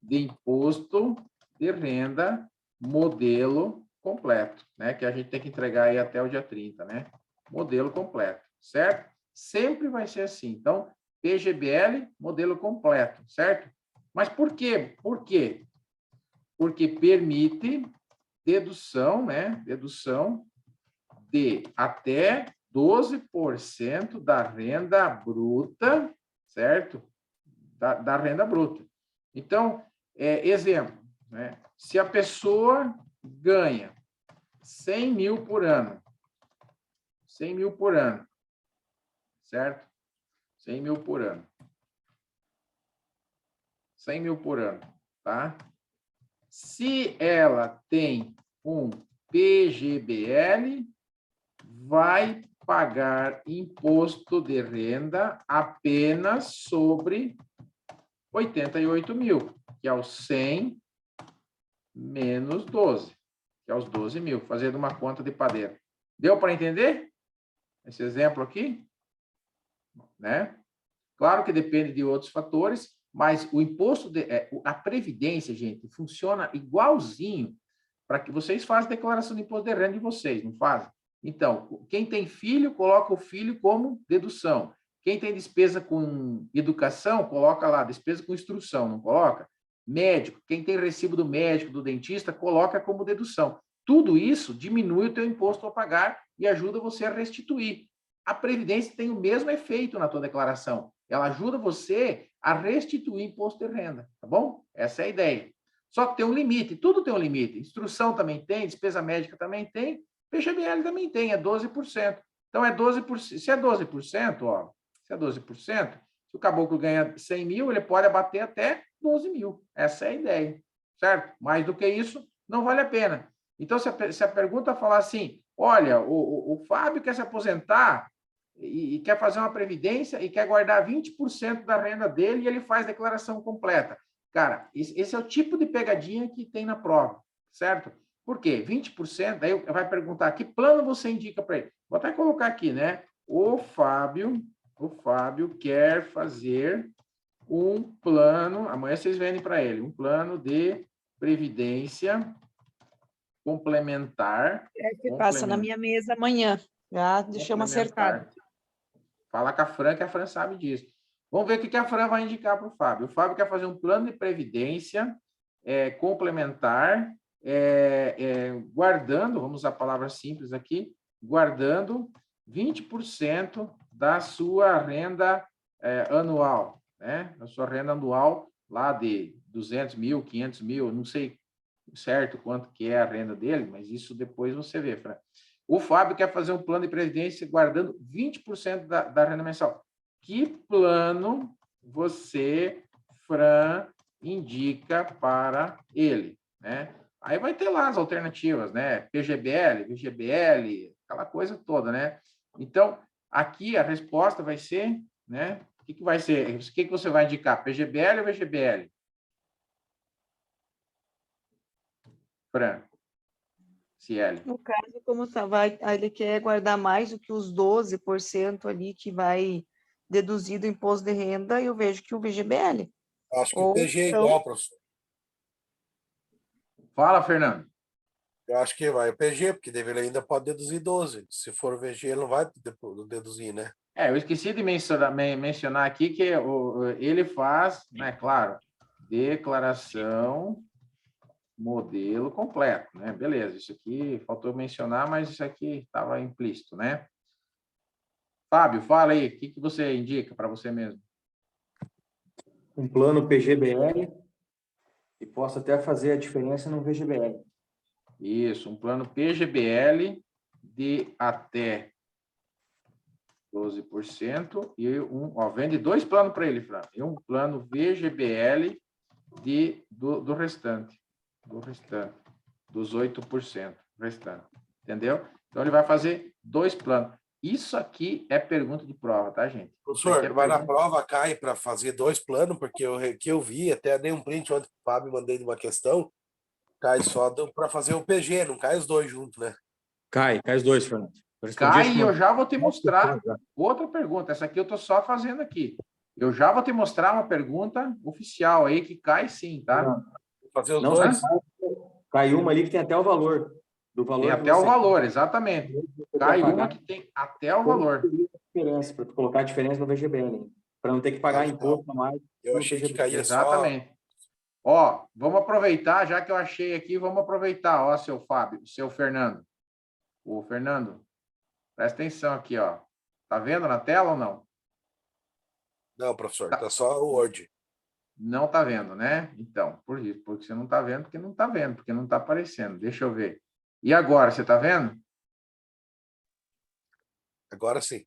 de imposto de renda modelo completo, né? Que a gente tem que entregar aí até o dia 30, né? Modelo completo, certo? Sempre vai ser assim. Então, PGBL, modelo completo, certo? Mas por quê? Por quê? Porque permite dedução, né? Dedução de até 12% da renda bruta, certo? Da renda bruta. Então, exemplo, né? Se a pessoa ganha 100 mil por ano, 100 mil por ano, certo? 100 mil por ano. 100 mil por ano, tá? Se ela tem um PGBL, vai pagar imposto de renda apenas sobre 88 mil, que é os 100 menos 12, que é os 12 mil, fazendo uma conta de padeiro. Deu para entender esse exemplo aqui? Né? Claro que depende de outros fatores, mas o imposto, a previdência, gente, funciona igualzinho para que vocês façam declaração de imposto de renda de vocês, não fazem? Então, quem tem filho, coloca o filho como dedução. Quem tem despesa com educação, coloca lá, despesa com instrução, não coloca? Médico, quem tem recibo do médico, do dentista, coloca como dedução. Tudo isso diminui o teu imposto a pagar e ajuda você a restituir. A Previdência tem o mesmo efeito na tua declaração. Ela ajuda você a restituir imposto de renda, tá bom? Essa é a ideia. Só que tem um limite, tudo tem um limite. Instrução também tem, despesa médica também tem, PGBL também tem, é 12%. Então, é 12%. Se é 12%, ó, se é 12%, se o caboclo ganha 100 mil, ele pode abater até 12 mil. Essa é a ideia, certo? Mais do que isso, não vale a pena. Então, se a pergunta falar assim, olha, o Fábio quer se aposentar e quer fazer uma previdência e quer guardar 20% da renda dele e ele faz declaração completa. Cara, esse é o tipo de pegadinha que tem na prova, certo? Por quê? 20%, daí vai perguntar que plano você indica para ele. Vou até colocar aqui, né? O Fábio quer fazer um plano, amanhã vocês vendem para ele, um plano de previdência complementar. Que passa na minha mesa amanhã. Já deixamos acertado. Fala com a Fran, que a Fran sabe disso. Vamos ver o que a Fran vai indicar para o Fábio. O Fábio quer fazer um plano de previdência complementar, guardando, vamos usar palavras simples aqui, guardando 20% da sua renda anual, né? Da sua renda anual lá de 200 mil, 500 mil, não sei certo quanto que é a renda dele, mas isso depois você vê, Fran. O Fábio quer fazer um plano de previdência guardando 20% da renda mensal. Que plano você, Fran, indica para ele, né? Aí vai ter lá as alternativas, né? PGBL, VGBL, aquela coisa toda, né? Então, aqui a resposta vai ser, né? O que vai ser? O que você vai indicar? PGBL ou VGBL? Fran. Cieli. No caso, como ele quer guardar mais do que os 12% ali que vai deduzir do imposto de renda, eu vejo que o VGBL. Acho que o PG é igual, professor. Fala, Fernando. Eu acho que vai o PG, porque ele ainda pode deduzir 12. Se for o VG, ele não vai deduzir, né? Eu esqueci de mencionar aqui que ele faz, né, claro, declaração modelo completo, né? Beleza, isso aqui faltou mencionar, mas isso aqui estava implícito, né? Fábio, fala aí, o que você indica para você mesmo? Um plano PGBL e posso até fazer a diferença no VGBL. Isso, um plano PGBL de até 12% e vende 2 planos para ele, Fran, e um plano VGBL do restante, dos 8% restante, entendeu? Então, ele vai fazer 2 planos. Isso aqui é pergunta de prova, tá, gente? Professor, mas na prova cai para fazer 2 planos, porque que eu vi, até dei um print ontem pro Fábio, mandei de uma questão, cai só para fazer o PG, não cai os dois juntos, né? Cai os dois, Fernando. Cai e eu já vou te mostrar outra pergunta. Essa aqui eu estou só fazendo aqui. Eu já vou te mostrar uma pergunta oficial aí que cai sim, tá? Fazer os Não, dois. Cai uma ali que tem até o valor. Do valor tem até o valor, exatamente. Cai uma que tem até o valor. Para colocar a diferença no VGBL, para não ter que pagar imposto a mais. Eu achei que caía exatamente. Ó, vamos aproveitar, já que eu achei aqui, vamos aproveitar, ó, seu Fábio, seu Fernando. O Fernando, presta atenção aqui, ó. Tá vendo na tela ou não? Não, professor, tá só o Word. Não tá vendo, né? Então, por isso, porque você não tá vendo, porque não tá vendo, porque não tá aparecendo. Deixa eu ver. E agora, você tá vendo? Agora sim.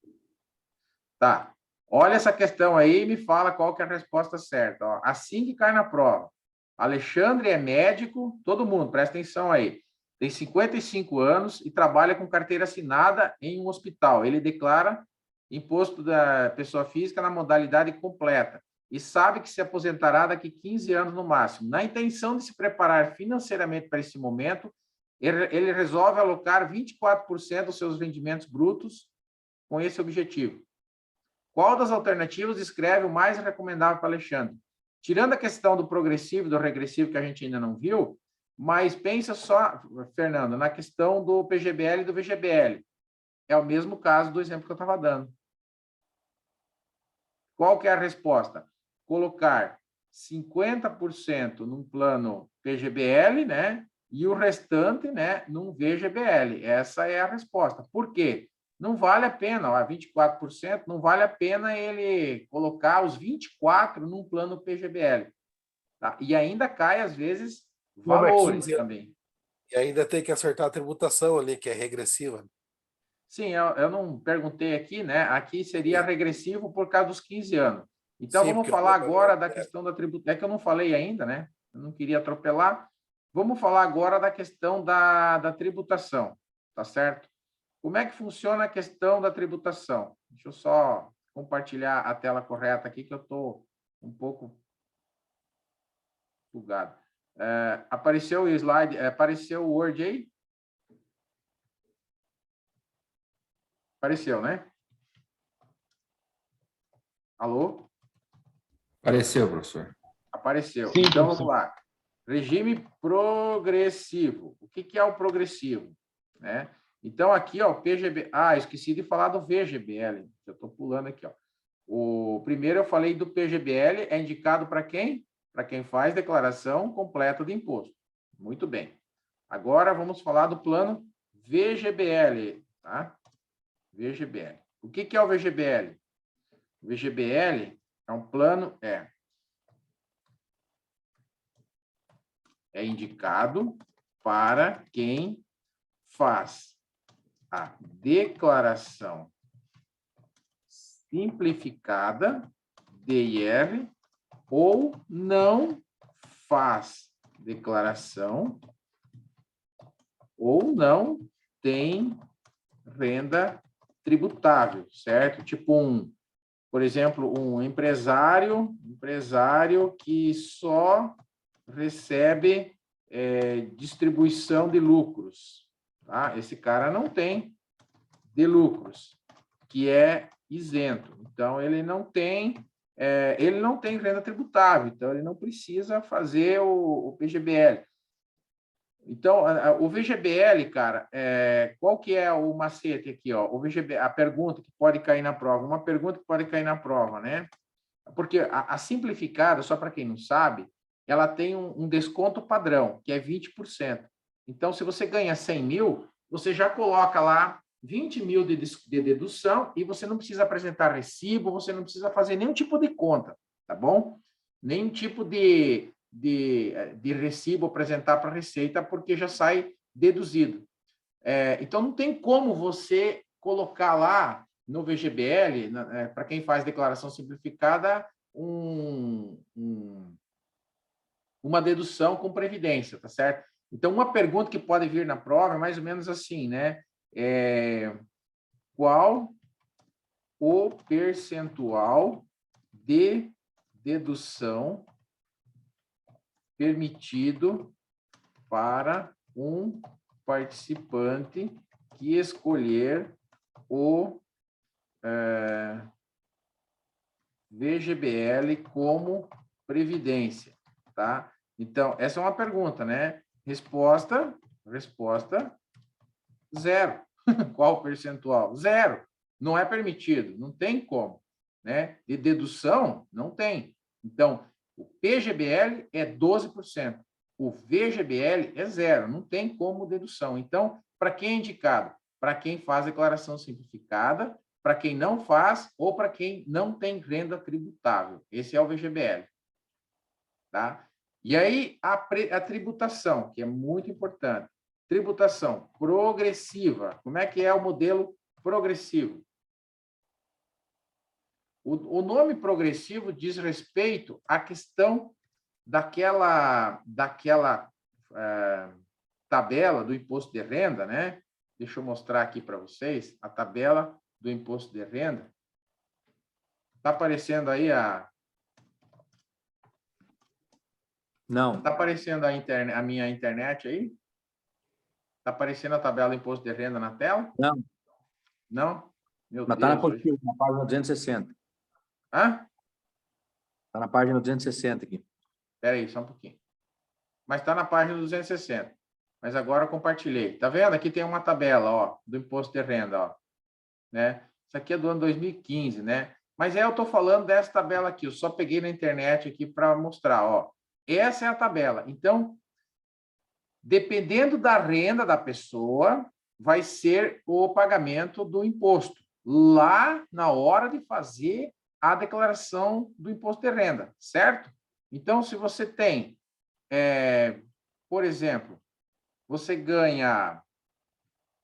Tá. Olha essa questão aí e me fala qual que é a resposta certa. Ó, assim que cai na prova. Alexandre é médico, todo mundo, presta atenção aí. Tem 55 anos e trabalha com carteira assinada em um hospital. Ele declara imposto da pessoa física na modalidade completa e sabe que se aposentará daqui 15 anos no máximo. Na intenção de se preparar financeiramente para esse momento, ele resolve alocar 24% dos seus rendimentos brutos com esse objetivo. Qual das alternativas descreve o mais recomendável para Alexandre? Tirando a questão do progressivo e do regressivo, que a gente ainda não viu, mas pensa só, Fernando, na questão do PGBL e do VGBL. É o mesmo caso do exemplo que eu estava dando. Qual que é a resposta? Colocar 50% num plano PGBL, né? E o restante, né, num VGBL. Essa é a resposta. Por quê? Não vale a pena, ó, 24%, não vale a pena ele colocar os 24% num plano PGBL. Tá? E ainda cai, às vezes, valores também. E ainda tem que acertar a tributação ali, que é regressiva. Sim, eu não perguntei aqui, né? Aqui seria regressivo por causa dos 15 anos. Então, vamos falar agora da questão da tributação. É que eu não falei ainda, né? Eu não queria atropelar. Vamos falar agora da questão da tributação, tá certo? Como é que funciona a questão da tributação? Deixa eu só compartilhar a tela correta aqui, que eu estou um pouco bugado. Apareceu o slide, apareceu o Word aí? Apareceu, né? Alô? Apareceu, professor. Apareceu. Sim, então, professor. vamos lá. Regime progressivo. O que é o progressivo? Né? Então, aqui, ó, o PGB... Ah, esqueci de falar do VGBL. Eu estou pulando aqui, ó. O primeiro eu falei do PGBL, é indicado para quem? Para quem faz declaração completa de imposto. Muito bem. Agora, vamos falar do plano VGBL, tá? VGBL. O que é o VGBL? O VGBL é um plano, é indicado para quem faz a declaração simplificada, DIR, ou não faz declaração ou não tem renda tributável, certo? Tipo por exemplo, um empresário que só recebe distribuição de lucros, tá? Esse cara não tem de lucros, que é isento. Então, ele não tem renda tributável, então ele não precisa fazer o PGBL. Então, o VGBL, cara, qual que é o macete aqui? Ó? O VGBL, a pergunta que pode cair na prova, uma pergunta que pode cair na prova, né? Porque a simplificada, só para quem não sabe, ela tem um desconto padrão, que é 20%. Então, se você ganha 100 mil, você já coloca lá 20 mil de dedução e você não precisa apresentar recibo, você não precisa fazer nenhum tipo de conta, tá bom? Nenhum tipo de recibo apresentar para a Receita, porque já sai deduzido. Então, não tem como você colocar lá no VGBL, para quem faz declaração simplificada, uma dedução com previdência, tá certo? Então, uma pergunta que pode vir na prova é mais ou menos assim, né? Qual o percentual de dedução permitido para um participante que escolher o VGBL como previdência, tá? Então, essa é uma pergunta, né? Resposta, zero. Qual o percentual? Zero. Não é permitido, não tem como, né? De dedução, não tem. Então, o PGBL é 12%. O VGBL é zero, não tem como dedução. Então, para quem é indicado? Para quem faz declaração simplificada, para quem não faz ou para quem não tem renda tributável. Esse é o VGBL. Tá? E aí, a tributação, que é muito importante. Tributação progressiva. Como é que é o modelo progressivo? O nome progressivo diz respeito à questão daquela tabela do imposto de renda, né? Deixa eu mostrar aqui para vocês a tabela do imposto de renda. Está aparecendo aí Não. Está aparecendo a minha internet aí? Está aparecendo a tabela do imposto de renda na tela? Não. Não? Meu Mas está na Deus, hoje... página 260. Hã? Está na página 260 aqui. Espera aí, só um pouquinho. Mas está na página 260. Mas agora eu compartilhei. Tá vendo? Aqui tem uma tabela, ó, do imposto de renda, ó. Né? Isso aqui é do ano 2015, né? Mas eu estou falando dessa tabela aqui. Eu só peguei na internet aqui para mostrar, ó. Essa é a tabela. Então, dependendo da renda da pessoa, vai ser o pagamento do imposto lá na hora de fazer a declaração do imposto de renda, certo? Então, se você tem, por exemplo, você ganha...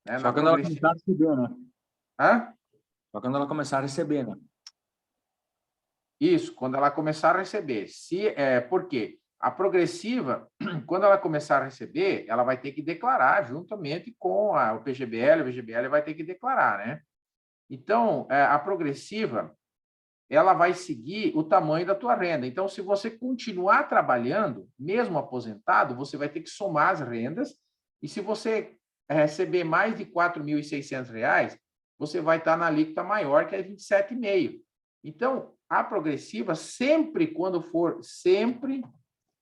Né, Só quando ela começar a receber, né? Hã? Só quando ela começar a receber, né? Isso, quando ela começar a receber. Por quê? A progressiva, quando ela começar a receber, ela vai ter que declarar juntamente com o PGBL, o VGBL vai ter que declarar, né? Então, a progressiva, ela vai seguir o tamanho da tua renda. Então, se você continuar trabalhando, mesmo aposentado, você vai ter que somar as rendas, e se você receber mais de R$ 4.600, você vai estar na alíquota maior, que é 27,5%. Então, a progressiva,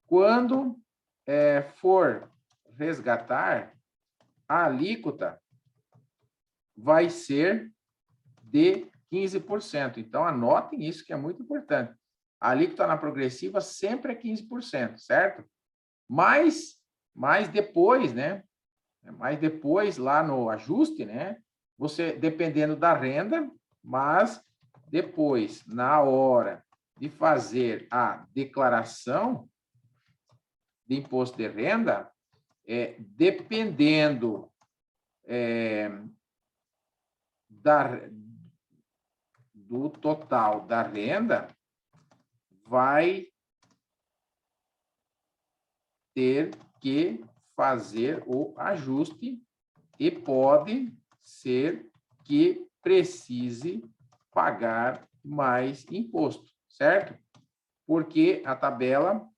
quando for resgatar, a alíquota vai ser de 15%. Então, anotem isso, que é muito importante. A alíquota na progressiva sempre é 15%, certo? Mas depois, né? Mas depois, lá no ajuste, né? Você, dependendo da renda, mas depois, na hora de fazer a declaração de imposto de renda, dependendo do total da renda, vai ter que fazer o ajuste e pode ser que precise pagar mais imposto, certo? Porque a tabela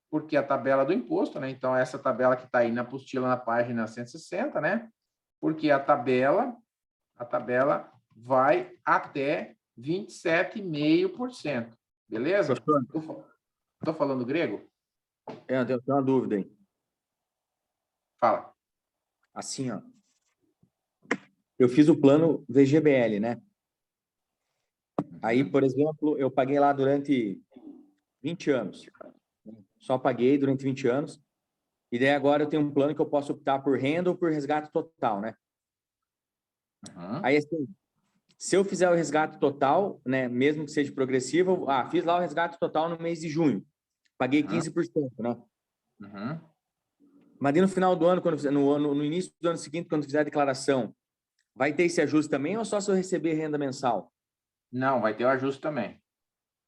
do imposto, né? Então, essa tabela que está aí na apostila na página 160, né? Porque a tabela vai até 27,5%. Beleza? Estou falando grego? Eu tenho uma dúvida aí. Fala. Assim, ó. Eu fiz o plano VGBL, né? Aí, por exemplo, eu paguei lá durante 20 anos. só paguei durante 20 anos. E daí agora eu tenho um plano que eu posso optar por renda ou por resgate total, né? Uhum. Aí, assim, se eu fizer o resgate total, né, mesmo que seja progressivo, fiz lá o resgate total no mês de junho, paguei 15%, né? Uhum. Mas daí no final do ano, no início do ano seguinte, quando fizer a declaração, vai ter esse ajuste também ou só se eu receber renda mensal? Não, vai ter o ajuste também.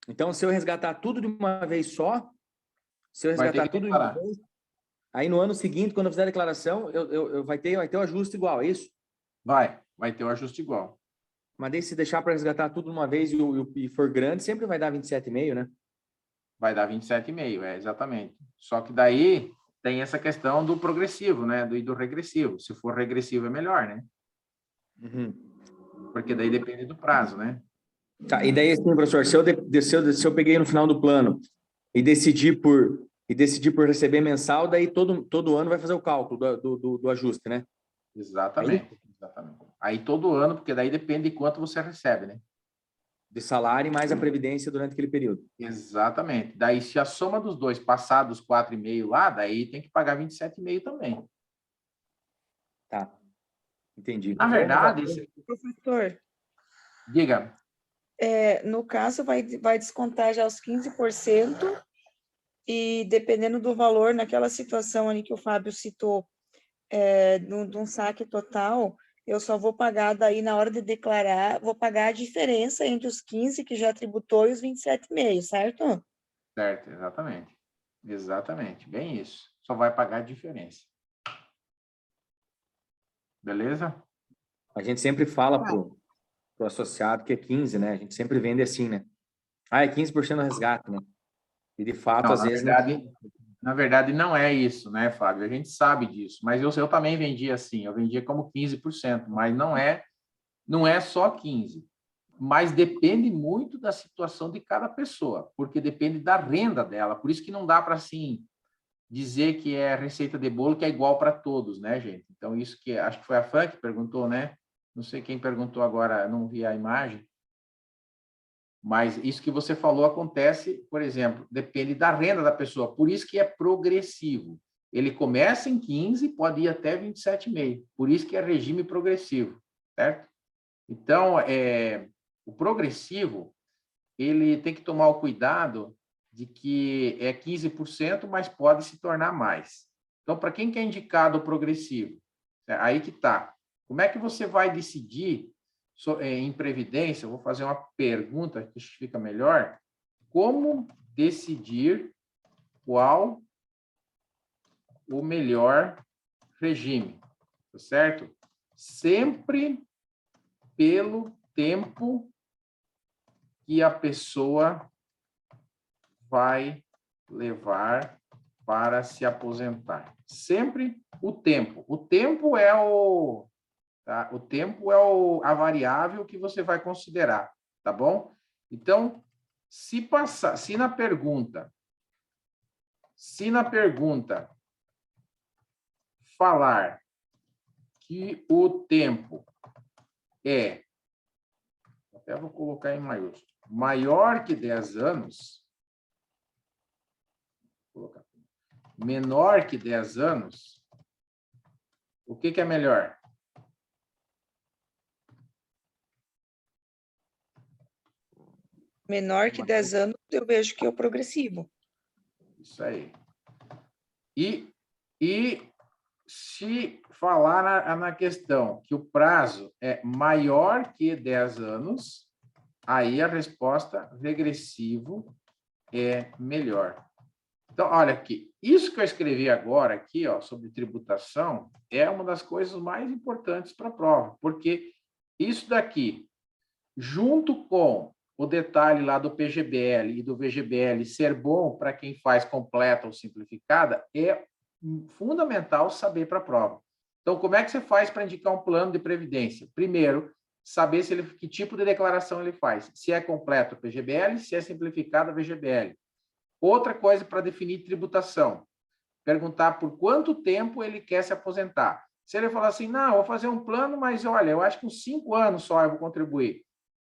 Então, se eu resgatar tudo de uma vez só, se eu Vai ter resgatar que tudo de uma declarar. vez, aí no ano seguinte, quando eu fizer a declaração, vai ter o ajuste igual, é isso? Vai ter o ajuste igual. Mas daí se deixar para resgatar tudo de uma vez e for grande, sempre vai dar 27,5, né? Vai dar 27,5, exatamente. Só que daí tem essa questão do progressivo, né? Do regressivo. Se for regressivo é melhor, né? Uhum. Porque daí depende do prazo, né? Tá, e daí, assim, professor, se eu peguei no final do plano e decidi por receber mensal, daí todo ano vai fazer o cálculo do ajuste, né? Exatamente. Exatamente. Aí todo ano, porque daí depende de quanto você recebe, né? De salário mais a previdência durante aquele período. Exatamente. Daí, se a soma dos dois passar dos 4,5 lá, daí tem que pagar 27,5 também. Tá, entendi. Na verdade, Professor, diga. no caso, vai descontar já os 15%, e dependendo do valor, naquela situação ali que o Fábio citou, de um saque total, eu só vou pagar daí na hora de declarar, vou pagar a diferença entre os 15 que já tributou e os 27,5, certo? Certo, exatamente. Exatamente, bem isso. Só vai pagar a diferença. Beleza? A gente sempre fala pro associado que é 15, né? A gente sempre vende assim, né? É 15% do resgate, né? E de fato, Não, às vezes, não. na verdade, não é isso, né, Fábio? A gente sabe disso, mas eu também vendia assim, eu vendia como 15%, mas não é só 15%. Mas depende muito da situação de cada pessoa, porque depende da renda dela. Por isso que não dá para, assim, dizer que é receita de bolo que é igual para todos, né, gente? Então, isso que acho que foi a Fran que perguntou, né? Não sei quem perguntou agora, não vi a imagem. Mas isso que você falou acontece, por exemplo, depende da renda da pessoa. Por isso que é progressivo. Ele começa em 15, pode ir até 27,5. Por isso que é regime progressivo, certo? Então, o progressivo, ele tem que tomar o cuidado de que é 15%, mas pode se tornar mais. Então, para quem que é indicado o progressivo? Aí que está. Como é que você vai decidir em previdência? Eu vou fazer uma pergunta que fica melhor. Como decidir qual o melhor regime? Tá certo? Sempre pelo tempo que a pessoa vai levar para se aposentar. Sempre o tempo. O tempo é tá? O tempo é a variável que você vai considerar, tá bom? Então, se na pergunta falar que o tempo até vou colocar em maiúsculo, maior que 10 anos, menor que 10 anos, o que é melhor? Menor que 10 anos, eu vejo que é o progressivo. Isso aí. E se falar na questão que o prazo é maior que 10 anos, aí a resposta regressivo é melhor. Então, olha aqui, isso que eu escrevi agora aqui, ó, sobre tributação, é uma das coisas mais importantes para a prova, porque isso daqui, junto com o detalhe lá do PGBL e do VGBL ser bom para quem faz completa ou simplificada, é fundamental saber para a prova. Então, como é que você faz para indicar um plano de previdência? Primeiro, saber que tipo de declaração ele faz. Se é completo PGBL, se é simplificado VGBL. Outra coisa para definir tributação. Perguntar por quanto tempo ele quer se aposentar. Se ele falar assim, não, vou fazer um plano, mas olha, eu acho que uns 5 anos só eu vou contribuir.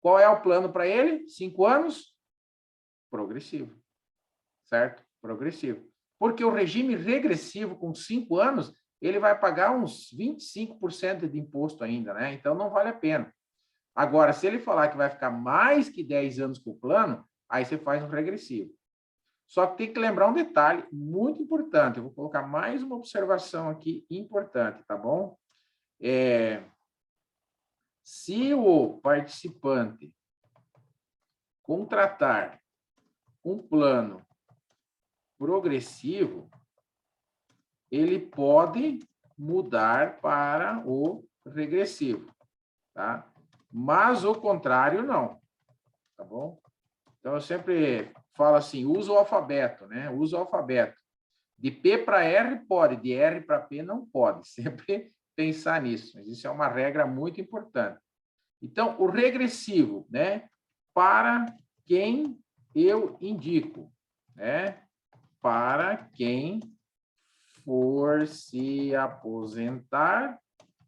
Qual é o plano para ele? 5 anos? Progressivo. Certo? Progressivo. Porque o regime regressivo, com 5 anos, ele vai pagar uns 25% de imposto ainda, né? Então, não vale a pena. Agora, se ele falar que vai ficar mais que 10 anos com o plano, aí você faz um regressivo. Só que tem que lembrar um detalhe muito importante. Eu vou colocar mais uma observação aqui importante, tá bom? Se o participante contratar um plano progressivo, ele pode mudar para o regressivo, tá? Mas o contrário não, tá bom? Então eu sempre falo assim, usa o alfabeto, né? Usa o alfabeto. De P para R pode, de R para P não pode. Sempre pensar nisso. Mas isso é uma regra muito importante. Então, o regressivo, né? Para quem eu indico, né? Para quem for se aposentar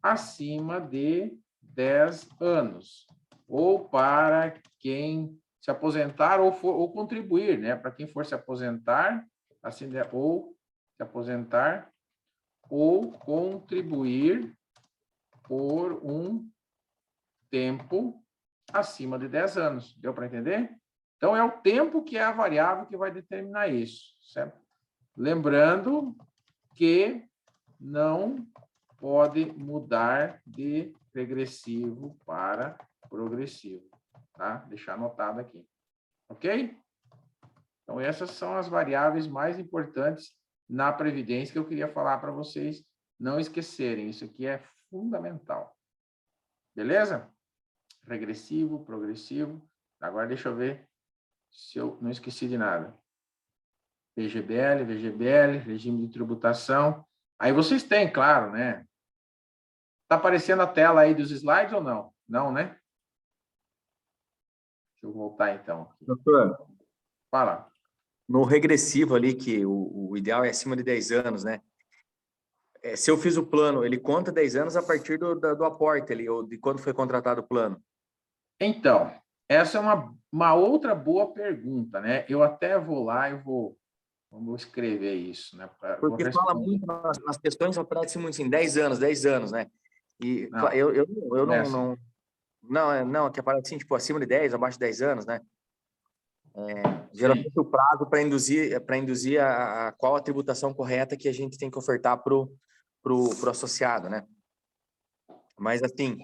acima de 10 anos. Ou para quem se aposentar ou contribuir, né? Para quem for se aposentar, assim, ou se aposentar ou contribuir por um tempo acima de 10 anos. Deu para entender? Então, é o tempo que é a variável que vai determinar isso, certo? Lembrando que não pode mudar de regressivo para progressivo, tá? Deixar anotado aqui, ok? Então, essas são as variáveis mais importantes na Previdência que eu queria falar para vocês não esquecerem. Isso aqui é fundamental. Beleza? Regressivo, progressivo. Agora, deixa eu ver se eu não esqueci de nada. VGBL, regime de tributação. Aí vocês têm, claro, né? Está aparecendo a tela aí dos slides ou não? Não, né? Deixa eu voltar, então. Doutor, Fala. no regressivo ali, que o ideal é acima de 10 anos, né? Se eu fiz o plano, ele conta 10 anos a partir do aporte ali, ou de quando foi contratado o plano? Então, essa é uma outra boa pergunta, né? Eu até vou lá, vamos escrever isso, né? Porque fala muito nas questões, aparece muito assim, 10 anos, 10 anos, né? E Não, eu não é assim. não, que aparece assim, tipo, acima de 10, abaixo de 10 anos, né? Sim. Geralmente o prazo para induzir qual a tributação correta que a gente tem que ofertar pro associado, né? Mas assim,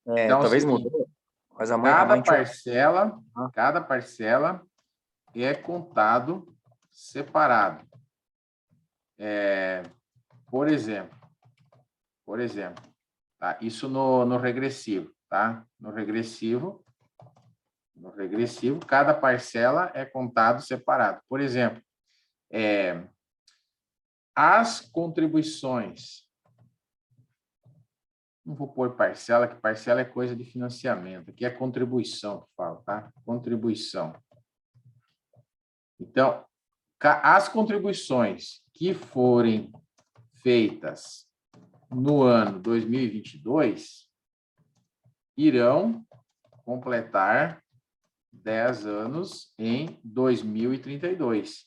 Então, é o talvez seguinte, mudou, mas a mãe tinha... cada parcela é contado separado. Por exemplo, tá? Isso no regressivo, tá? No regressivo, cada parcela é contado separado. Por exemplo, as contribuições, não vou pôr parcela, que parcela é coisa de financiamento, aqui é contribuição que fala, tá? Contribuição. Então, as contribuições que forem feitas no ano 2022 irão completar 10 anos em 2032.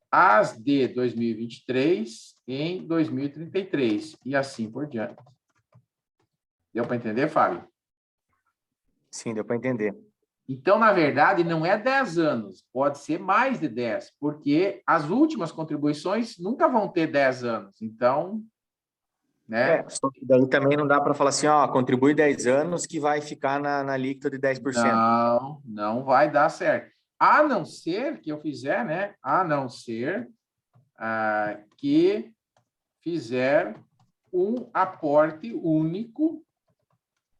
As de 2023 em 2033 e assim por diante. Deu para entender, Fábio? Sim, deu para entender. Então, na verdade, não é 10 anos, pode ser mais de 10, porque as últimas contribuições nunca vão ter 10 anos. Então, né? Só que daí também não dá para falar assim, ó, contribui 10 anos que vai ficar na alíquota de 10%. Não vai dar certo. A não ser que eu fizer, né? A não ser que fizer um aporte único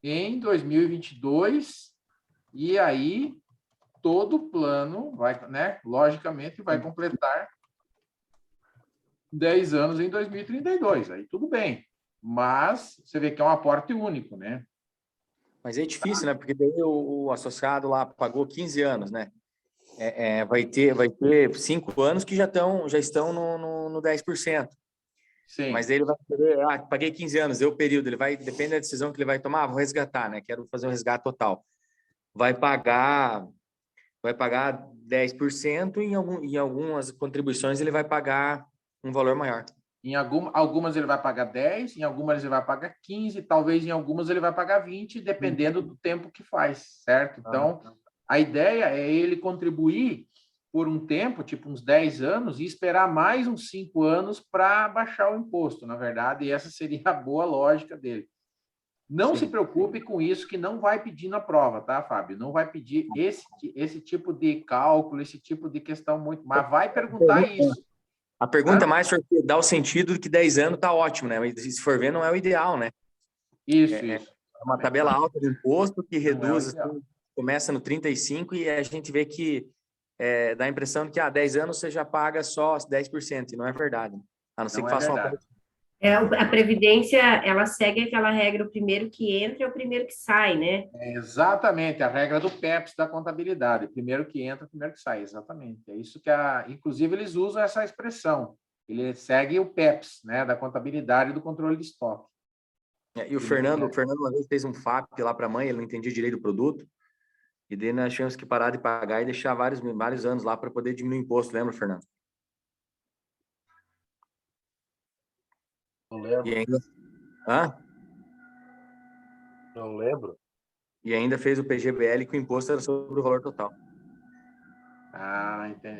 em 2022 e aí todo o plano vai, né? Logicamente vai completar 10 anos em 2032. Aí tudo bem. Mas você vê que é um aporte único, né? Mas é difícil, né? Porque daí o associado lá pagou 15 anos, né? Vai ter 5 anos que já estão no 10%. Sim. Mas daí ele vai querer, paguei 15 anos, deu o período, depende da decisão que ele vai tomar, vou resgatar, né? Quero fazer um resgate total. Vai pagar vai pagar 10% e em algumas contribuições ele vai pagar um valor maior. Em algumas ele vai pagar 10, em algumas ele vai pagar 15, talvez em algumas ele vai pagar 20, dependendo do tempo que faz, certo? Então, a ideia é ele contribuir por um tempo, tipo uns 10 anos, e esperar mais uns 5 anos para baixar o imposto, na verdade, e essa seria a boa lógica dele. Não se preocupe com isso, que não vai pedir na prova, tá, Fábio? Não vai pedir esse tipo de cálculo, esse tipo de questão muito, mas vai perguntar isso. A pergunta é mais porque dá o sentido de que 10 anos tá ótimo, né? Mas se for ver, não é o ideal, né? Isso. É uma tabela alta de imposto que reduz, Não é o assim, começa no 35 e a gente vê que dá a impressão de que 10 anos você já paga só 10%, e não é verdade. A não ser que faça uma... A Previdência, ela segue aquela regra, o primeiro que entra é o primeiro que sai, né? Exatamente, a regra do PEPS da contabilidade. Primeiro que entra, primeiro que sai, exatamente. É isso que inclusive eles usam essa expressão. Ele segue o PEPS, né, da contabilidade e do controle de estoque. E o Fernando uma vez fez um FAP lá para a mãe, ele não entendia direito o produto, e daí nós tínhamos que parar de pagar e deixar vários anos lá para poder diminuir o imposto, lembra, Fernando? Não lembro. E ainda... Hã? Não lembro. E ainda fez o PGBL que o imposto era sobre o valor total.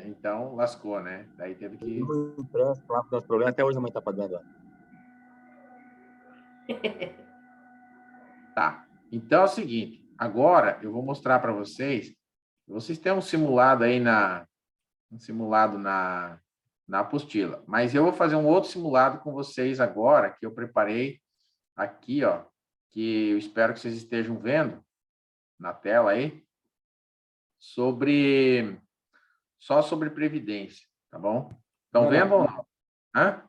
Então lascou, né? Daí teve que... Nosso problema até hoje a mãe está pagando. Tá. Então é o seguinte, agora eu vou mostrar para vocês. Vocês têm um simulado aí na apostila, mas eu vou fazer um outro simulado com vocês agora, que eu preparei aqui, ó, que eu espero que vocês estejam vendo na tela aí, só sobre previdência, tá bom? Estão vendo ou não? Hã?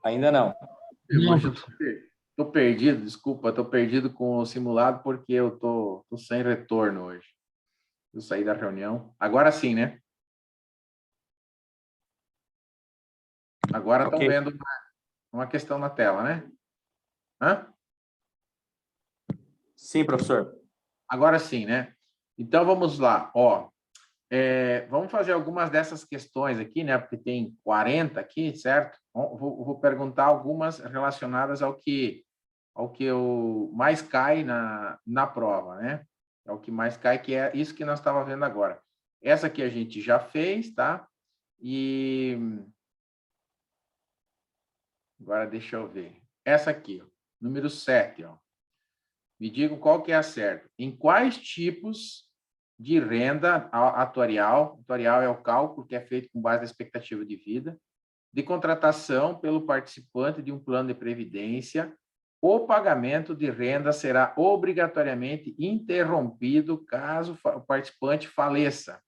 Ainda não. Estou perdido, desculpa, estou perdido com o simulado porque eu tô sem retorno hoje. Eu saí da reunião. Agora sim, né? Agora estão vendo uma questão na tela, né? Hã? Sim, professor. Agora sim, né? Então, vamos lá. Ó, vamos fazer algumas dessas questões aqui, né? Porque tem 40 aqui, certo? Vou perguntar algumas relacionadas ao que mais cai na prova, né? É o que mais cai, que é isso que nós estávamos vendo agora. Essa aqui a gente já fez, tá? E agora deixa eu ver. Essa aqui, ó, número 7, ó. Me digam qual que é a certa. Em quais tipos de renda atuarial é o cálculo que é feito com base na expectativa de vida, de contratação pelo participante de um plano de previdência, o pagamento de renda será obrigatoriamente interrompido caso o participante faleça.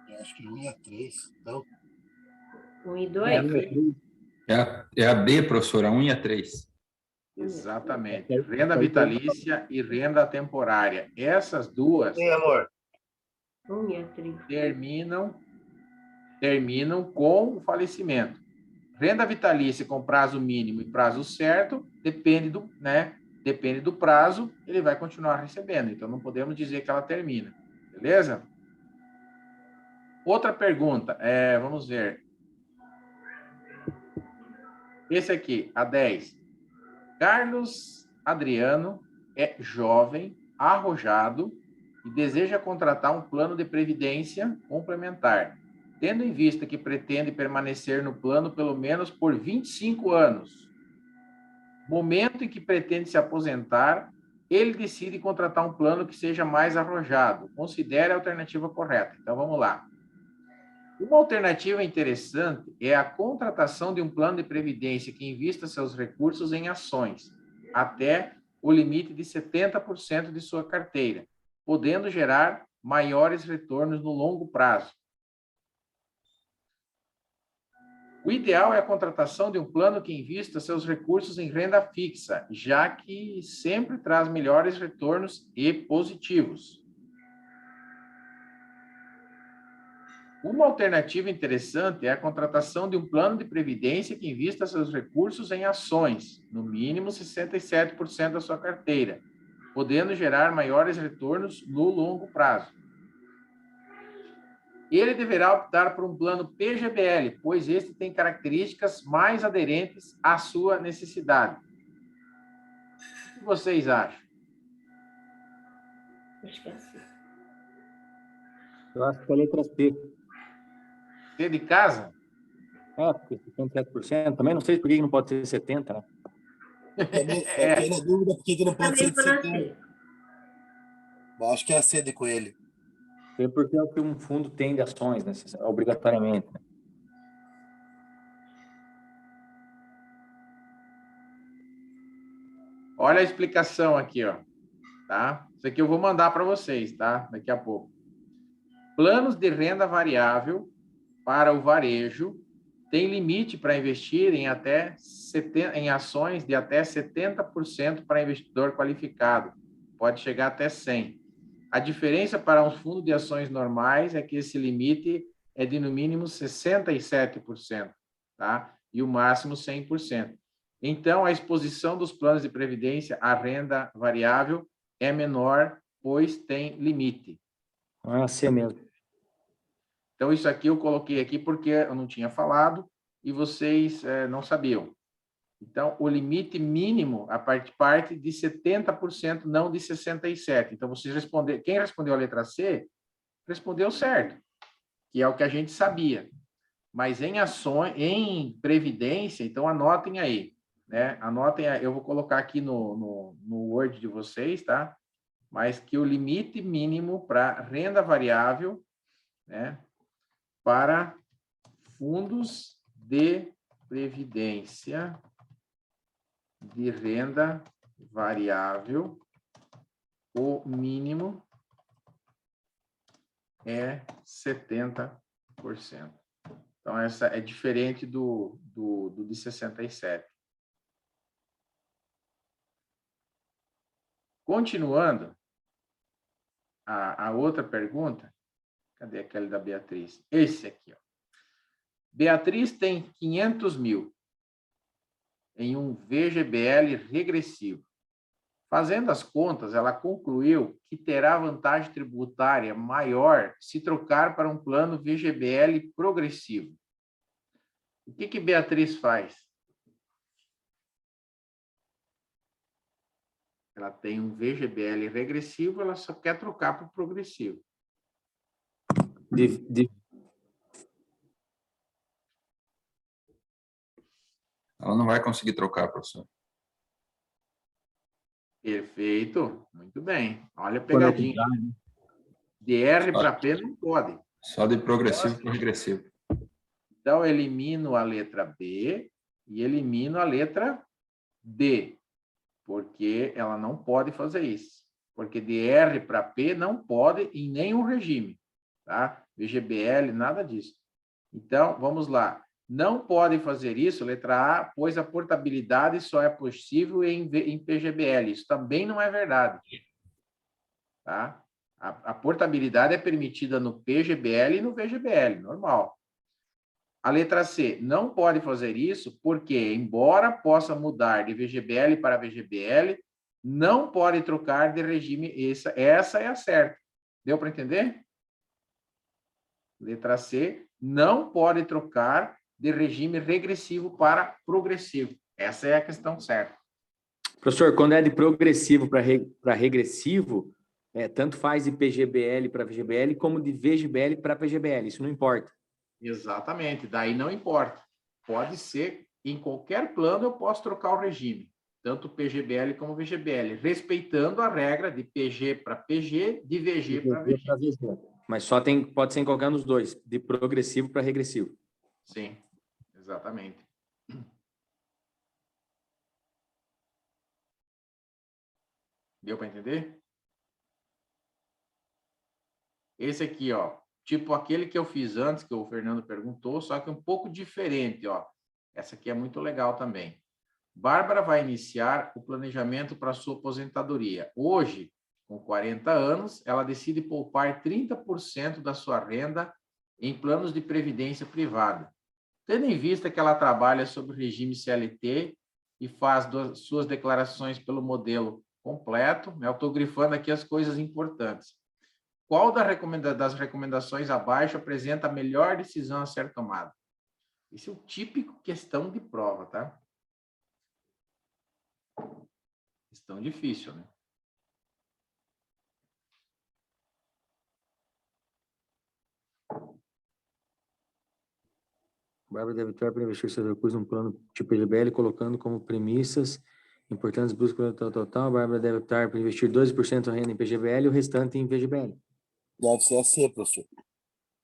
Eu acho que 1 e a 3, não? 1 e 2? É a B, professora, 1 e a 3. Exatamente. Renda vitalícia e renda temporária. Essas duas Sim, amor. 1 e a 3. terminam com o falecimento. Renda vitalícia com prazo mínimo e prazo certo, depende do prazo, ele vai continuar recebendo. Então, não podemos dizer que ela termina. Beleza? Outra pergunta, vamos ver. Esse aqui, a 10. Carlos Adriano é jovem, arrojado e deseja contratar um plano de previdência complementar, tendo em vista que pretende permanecer no plano pelo menos por 25 anos. Momento em que pretende se aposentar, ele decide contratar um plano que seja mais arrojado. Considere a alternativa correta. Então, vamos lá. Uma alternativa interessante é a contratação de um plano de previdência que invista seus recursos em ações, até o limite de 70% de sua carteira, podendo gerar maiores retornos no longo prazo. O ideal é a contratação de um plano que invista seus recursos em renda fixa, já que sempre traz melhores retornos e positivos. Uma alternativa interessante é a contratação de um plano de previdência que invista seus recursos em ações, no mínimo 67% da sua carteira, podendo gerar maiores retornos no longo prazo. Ele deverá optar por um plano PGBL, pois este tem características mais aderentes à sua necessidade. O que vocês acham? Acho que é assim. Eu acho que é a letra C. C de casa? Porque 57%. Também não sei por que não pode ser 70%, né? Eu fiquei na dúvida por que não pode ser Também de vou 70. nascer. Eu acho que é a C de coelho. É porque é o que um fundo tem de ações, né? Obrigatoriamente, né? Olha a explicação aqui, ó. Tá? Isso aqui eu vou mandar para vocês, tá? Daqui a pouco. Planos de renda variável para o varejo têm limite para investir em em ações de até 70% para investidor qualificado. Pode chegar até 100%. A diferença para um fundo de ações normais é que esse limite é de no mínimo 67%, tá? E o máximo 100%. Então, a exposição dos planos de previdência à renda variável é menor, pois tem limite. Não é a C mesmo. Então, isso aqui eu coloquei aqui porque eu não tinha falado e vocês não sabiam. Então, o limite mínimo, a parte de 70%, não de 67%. Então, vocês responderam, quem respondeu a letra C, respondeu certo, que é o que a gente sabia. Mas em ações, em previdência, então anotem aí, né? Anotem aí, eu vou colocar aqui no Word de vocês, tá? Mas que o limite mínimo para renda variável, né? Para fundos de previdência de renda variável, o mínimo é 70%. Então, essa é diferente do de 67%. Continuando, a outra pergunta, cadê aquele da Beatriz? Esse aqui, ó. Beatriz tem 500 mil em um VGBL regressivo. Fazendo as contas, ela concluiu que terá vantagem tributária maior se trocar para um plano VGBL progressivo. O que Beatriz faz? Ela tem um VGBL regressivo, ela só quer trocar para o progressivo. Ela não vai conseguir trocar, professor. Perfeito, muito bem. Olha a pegadinha. De R para P não pode. Só de progressivo para regressivo. Então, eu elimino a letra B e elimino a letra D, porque ela não pode fazer isso. Porque de R para P não pode em nenhum regime, tá? VGBL, nada disso. Então, vamos lá. Não pode fazer isso, letra A, pois a portabilidade só é possível em PGBL. Isso também não é verdade. Tá? A portabilidade é permitida no PGBL e no VGBL, normal. A letra C, não pode fazer isso porque, embora possa mudar de VGBL para VGBL, não pode trocar de regime. Essa é a certa. Deu para entender? Letra C, não pode trocar de regime regressivo para progressivo. Essa é a questão certa. Professor, quando é de progressivo para regressivo, tanto faz de PGBL para VGBL como de VGBL para PGBL. Isso não importa. Exatamente, daí não importa. Pode ser, em qualquer plano eu posso trocar o regime, tanto PGBL como VGBL, respeitando a regra de PG para PG, de VG para VG. Mas pode ser em qualquer um dos dois, de progressivo para regressivo. Sim, exatamente. Deu para entender? Esse aqui, ó, tipo aquele que eu fiz antes, que o Fernando perguntou, só que um pouco diferente, ó. Essa aqui é muito legal também. Bárbara vai iniciar o planejamento para sua aposentadoria. Hoje, com 40 anos, ela decide poupar 30% da sua renda em planos de previdência privada. Tendo em vista que ela trabalha sob o regime CLT e faz suas declarações pelo modelo completo, né? Eu estou grifando aqui as coisas importantes. Qual das recomendações abaixo apresenta a melhor decisão a ser tomada? Isso é o típico questão de prova, tá? Questão difícil, né? Bárbara deve optar para investir seus recursos num plano tipo PGBL, colocando como premissas importantes buscas total. Bárbara deve optar por investir 12% da renda em PGBL e o restante em VGBL. Deve ser assim, professor.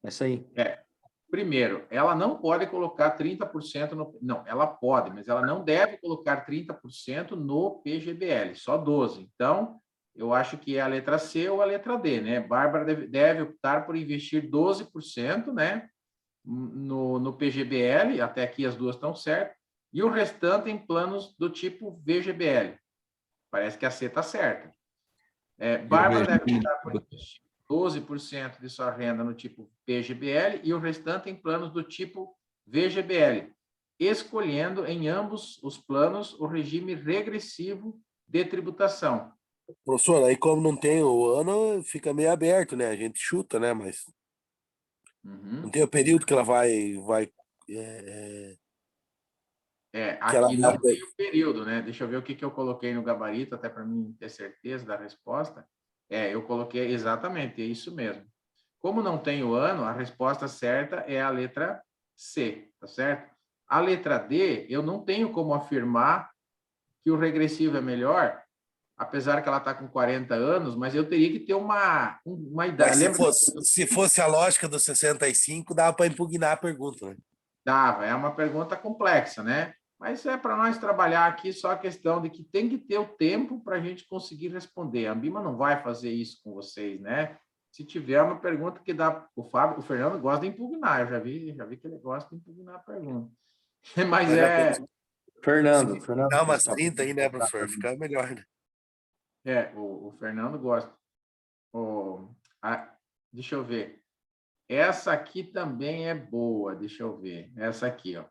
Essa aí. Primeiro, ela não pode colocar 30% no... Não, ela pode, mas ela não deve colocar 30% no PGBL, só 12%. Então, eu acho que é a letra C ou a letra D, né? Bárbara deve optar por investir 12%, né? No PGBL, até aqui as duas estão certas, e o restante em planos do tipo VGBL. Parece que a C está certa. Bárbara deve optar por investir 12% de sua renda no tipo PGBL e o restante em planos do tipo VGBL, escolhendo em ambos os planos o regime regressivo de tributação. Professor, aí como não tem o ano, fica meio aberto, né? A gente chuta, né? Mas não tem o período que ela vai que ela Aqui não tem o período, né? Deixa eu ver o que eu coloquei no gabarito, até para mim ter certeza da resposta. Eu coloquei exatamente, é isso mesmo. Como não tem o ano, a resposta certa é a letra C, tá certo? A letra D, eu não tenho como afirmar que o regressivo é melhor, apesar que ela está com 40 anos, mas eu teria que ter uma idade. Se fosse a lógica dos 65, dava para impugnar a pergunta, né? Dava, é uma pergunta complexa, né? Mas é para nós trabalhar aqui só a questão de que tem que ter o tempo para a gente conseguir responder. A Ambima não vai fazer isso com vocês, né? Se tiver uma pergunta que dá, o Fernando gosta de impugnar, eu já vi que ele gosta de impugnar a pergunta. Mas Fernando. Dá umas 30 aí, né, professor? Fica melhor, né? O Fernando gosta. Deixa eu ver. Essa aqui também é boa, deixa eu ver. Essa aqui, ó.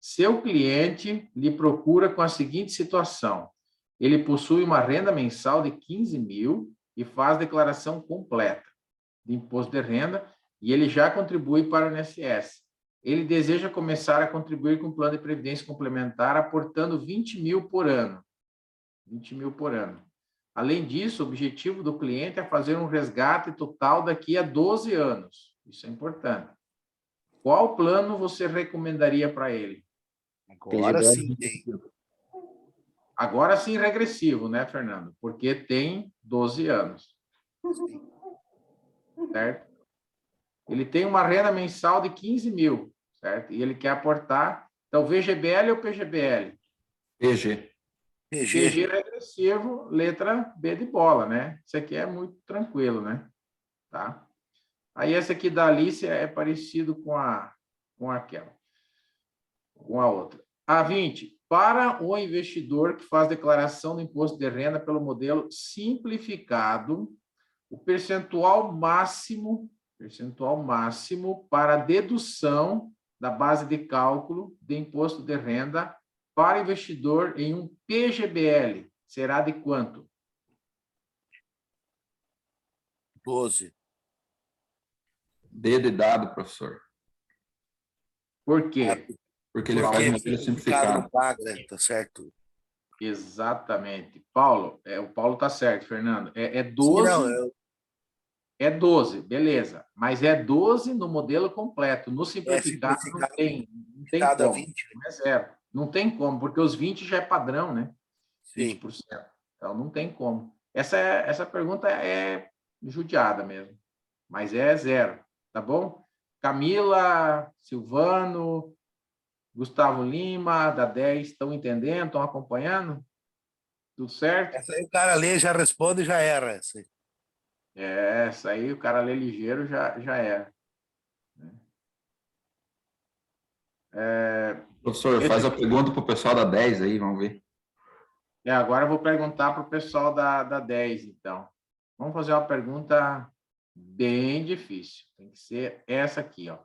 Seu cliente lhe procura com a seguinte situação. Ele possui uma renda mensal de 15 mil e faz declaração completa de imposto de renda e ele já contribui para o INSS. Ele deseja começar a contribuir com o plano de previdência complementar, aportando 20 mil por ano. 20 mil por ano. Além disso, o objetivo do cliente é fazer um resgate total daqui a 12 anos. Isso é importante. Qual plano você recomendaria para ele? Agora sim. Agora sim regressivo, né, Fernando? Porque tem 12 anos. Certo? Ele tem uma renda mensal de 15 mil, certo? E ele quer aportar. Então, VGBL ou PGBL? PG. PG regressivo, letra B de bola, né? Isso aqui é muito tranquilo, né? Tá? Aí esse aqui da Alice é parecido com aquela. Com a outra. A20. Para o investidor que faz declaração do imposto de renda pelo modelo simplificado, o percentual máximo para dedução da base de cálculo de imposto de renda para investidor em um PGBL será de quanto? 12. D de dado, professor. Por quê? Porque ele faz modelo simplificado. Paga, né? Tá certo. Exatamente. Paulo, o Paulo está certo, Fernando. É 12. Sim, não, É 12, beleza. Mas é 12 no modelo completo. No simplificado, não tem como. 20. É zero. Não tem como, porque os 20 já é padrão, né? Sim. 20%. Então, não tem como. Essa pergunta é judiada mesmo. Mas é zero, tá bom? Camila, Silvano, Gustavo Lima, da 10, estão entendendo? Estão acompanhando? Tudo certo? Essa aí o cara lê, já responde e já era. Essa aí. Essa aí, o cara lê ligeiro já é. Professor, faz a pergunta para o pessoal da 10 aí, vamos ver. Agora eu vou perguntar para o pessoal da 10, então. Vamos fazer uma pergunta bem difícil. Tem que ser essa aqui, ó.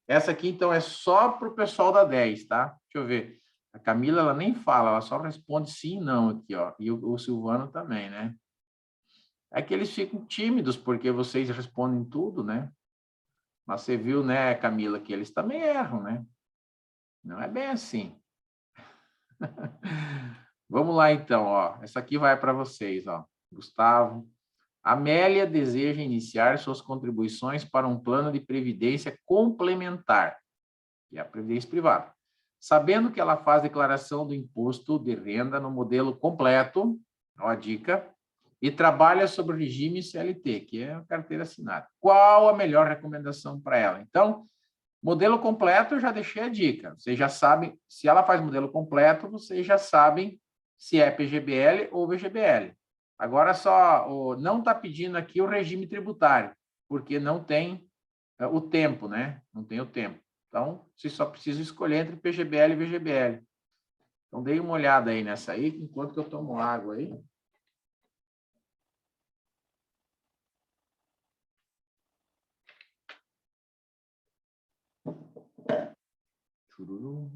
Essa aqui, então, é só para o pessoal da 10, tá? Deixa eu ver. A Camila, ela nem fala, ela só responde sim e não aqui, ó. E o Silvano também, né? É que eles ficam tímidos, porque vocês respondem tudo, né? Mas você viu, né, Camila, que eles também erram, né? Não é bem assim. Vamos lá, então, ó. Essa aqui vai para vocês, ó. Gustavo. Amélia deseja iniciar suas contribuições para um plano de previdência complementar, que é a previdência privada. Sabendo que ela faz declaração do imposto de renda no modelo completo, ó a dica, e trabalha sobre o regime CLT, que é a carteira assinada. Qual a melhor recomendação para ela? Então, modelo completo, eu já deixei a dica. Vocês já sabem, se ela faz modelo completo, vocês já sabem se é PGBL ou VGBL. Agora só, não está pedindo aqui o regime tributário, porque não tem o tempo, né? Não tem o tempo. Então, vocês só precisam escolher entre PGBL e VGBL. Então, dei uma olhada aí nessa aí, enquanto que eu tomo água aí. Chururu.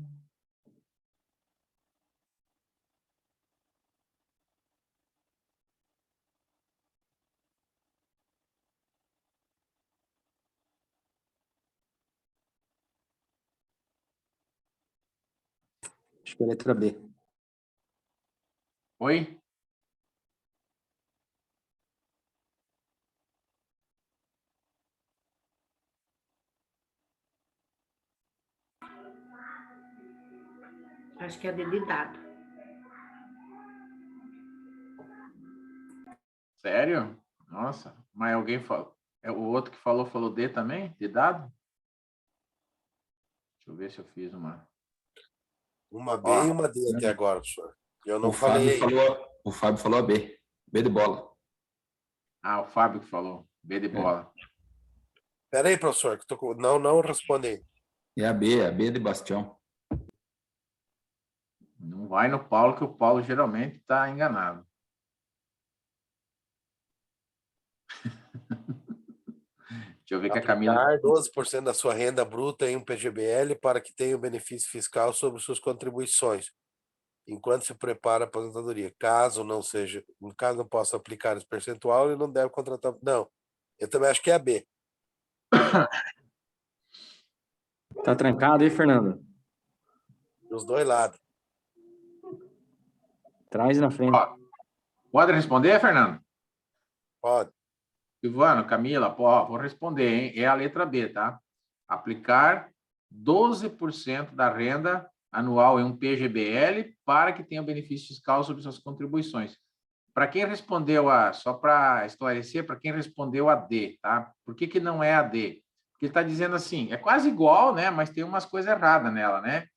Acho que é a letra B. Oi? Acho que é de dado. Sério? Nossa, mas alguém falou. O outro que falou D também? De dado? Deixa eu ver se eu fiz uma. Uma B Ó, e uma D até agora, professor. Eu não O Fábio falei. falou a B. B de bola. o Fábio que falou. B de bola. Pera aí, professor, que não responde aí. É a B de Bastião. Não vai no Paulo, que o Paulo geralmente está enganado. Deixa eu ver que a Camila. Aplicar 12% da sua renda bruta em um PGBL para que tenha o benefício fiscal sobre suas contribuições, enquanto se prepara a aposentadoria. Caso não possa aplicar esse percentual, ele não deve contratar. Não, eu também acho que é a B. Tá trancado aí, Fernando? Dos dois lados. Traz na frente. Ó, pode responder, Fernando? Pode. Silvano, Camila, ó, vou responder, hein? É a letra B, tá? Aplicar 12% da renda anual em um PGBL para que tenha o benefício fiscal sobre suas contribuições. Para quem respondeu só para esclarecer, para quem respondeu a D, tá? Por que não é a D? Porque ele está dizendo assim, é quase igual, né? Mas tem umas coisas erradas nela, né?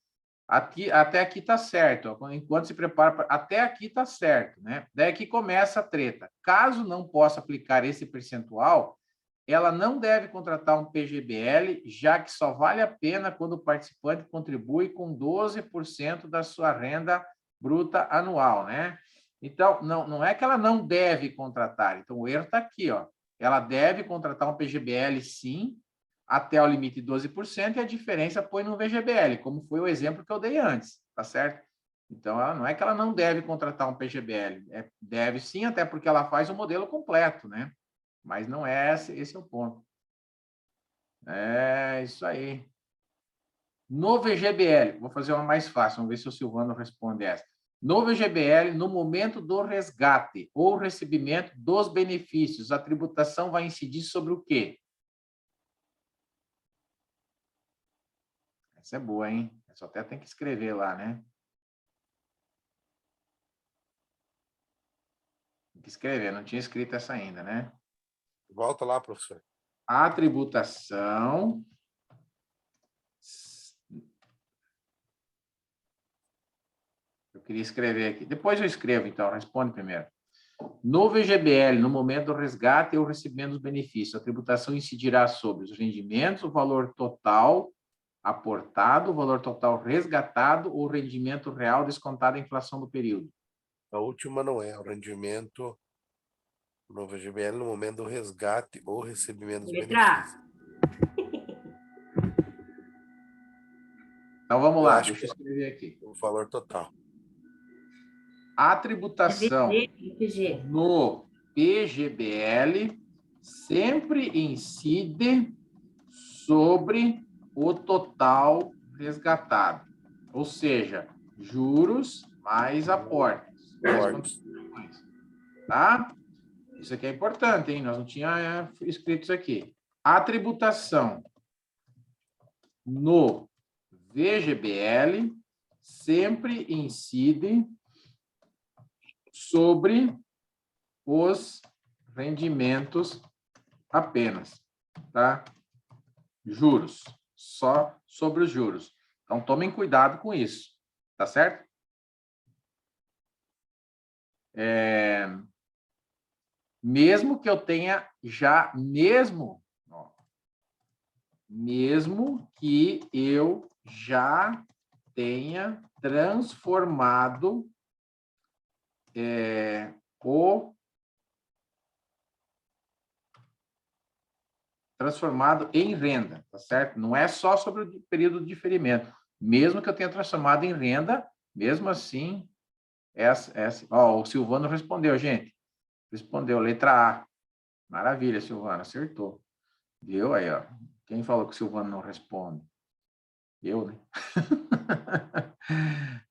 Até aqui está certo. Enquanto se prepara, até aqui está certo, né? Daí aqui começa a treta. Caso não possa aplicar esse percentual, ela não deve contratar um PGBL, já que só vale a pena quando o participante contribui com 12% da sua renda bruta anual, né? Então, não é que ela não deve contratar. Então, o erro está aqui, ó. Ela deve contratar um PGBL, sim, até o limite de 12%, e a diferença põe no VGBL, como foi o exemplo que eu dei antes, tá certo? Então, não é que ela não deve contratar um PGBL, deve sim, até porque ela faz o modelo completo, né? Mas não é esse é o ponto. É isso aí. No VGBL, vou fazer uma mais fácil, vamos ver se o Silvano responde essa. No VGBL, no momento do resgate ou recebimento dos benefícios, a tributação vai incidir sobre o quê? Essa é boa, hein? Só até tem que escrever lá, né? Tem que escrever, não tinha escrito essa ainda, né? Volta lá, professor. A tributação eu queria escrever aqui. Depois eu escrevo, então. Responde primeiro. No VGBL, no momento do resgate ou recebimento dos benefícios, a tributação incidirá sobre os rendimentos, o valor total aportado, o valor total resgatado ou o rendimento real descontado a inflação do período. A última não é o rendimento no VGBL no momento do resgate ou recebimento dos Letra A. benefícios. Então, vamos Eu lá, acho deixa eu escrever aqui. O valor total. A É tributação VG. no PGBL sempre incide sobre o total resgatado, ou seja, juros mais aportes. mais contribuições, tá? Isso aqui é importante, hein? Nós não tínhamos escrito isso aqui. A tributação no VGBL sempre incide sobre os rendimentos apenas, tá? Juros, só sobre os juros. Então, tomem cuidado com isso, tá certo? Mesmo que eu tenha já, mesmo que eu já tenha transformado em renda, tá certo? Não é só sobre o período de diferimento. Mesmo que eu tenha transformado em renda, mesmo assim, o Silvano respondeu, gente. Respondeu, letra A. Maravilha, Silvano, acertou. Viu aí, ó. Quem falou que o Silvano não responde? Eu, né?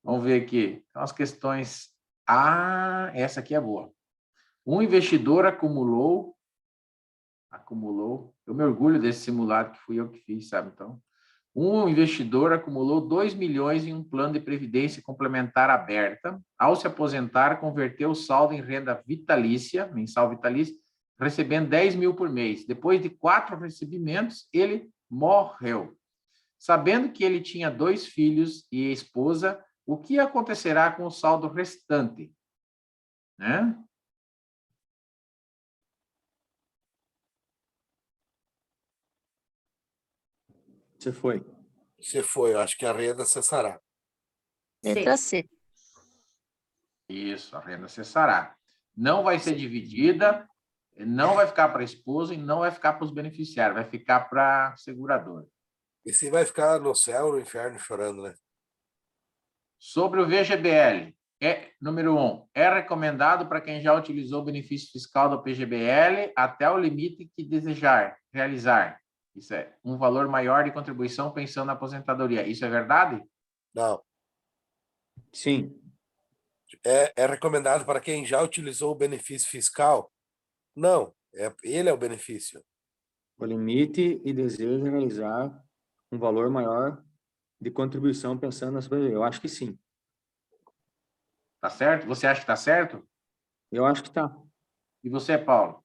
Vamos ver aqui. Então, as questões... Ah, essa aqui é boa. Um investidor acumulou... Eu me orgulho desse simulado que fui eu que fiz, sabe? Então, um investidor acumulou 2 milhões em um plano de previdência complementar aberta. Ao se aposentar, converteu o saldo em renda vitalícia, mensal vitalícia, recebendo 10 mil por mês. Depois de 4 recebimentos, ele morreu. Sabendo que ele tinha 2 filhos e esposa, o que acontecerá com o saldo restante? Né? Você foi. Você foi, eu acho que a renda cessará. Letra C. Isso, a renda cessará. Não vai ser dividida, não vai ficar para a esposa e não vai ficar para os beneficiários, vai ficar para a seguradora. E se vai ficar no céu ou no inferno chorando, né? Sobre o VGBL, número 1, é recomendado para quem já utilizou o benefício fiscal do PGBL até o limite que desejar realizar. Isso é um valor maior de contribuição pensando na aposentadoria. Isso é verdade? Não. Sim. É recomendado para quem já utilizou o benefício fiscal? Não. Ele é o benefício. O limite e deseja realizar um valor maior de contribuição pensando na sobrevivência. Eu acho que sim. Tá certo? Você acha que tá certo? Eu acho que tá. E você, Paulo?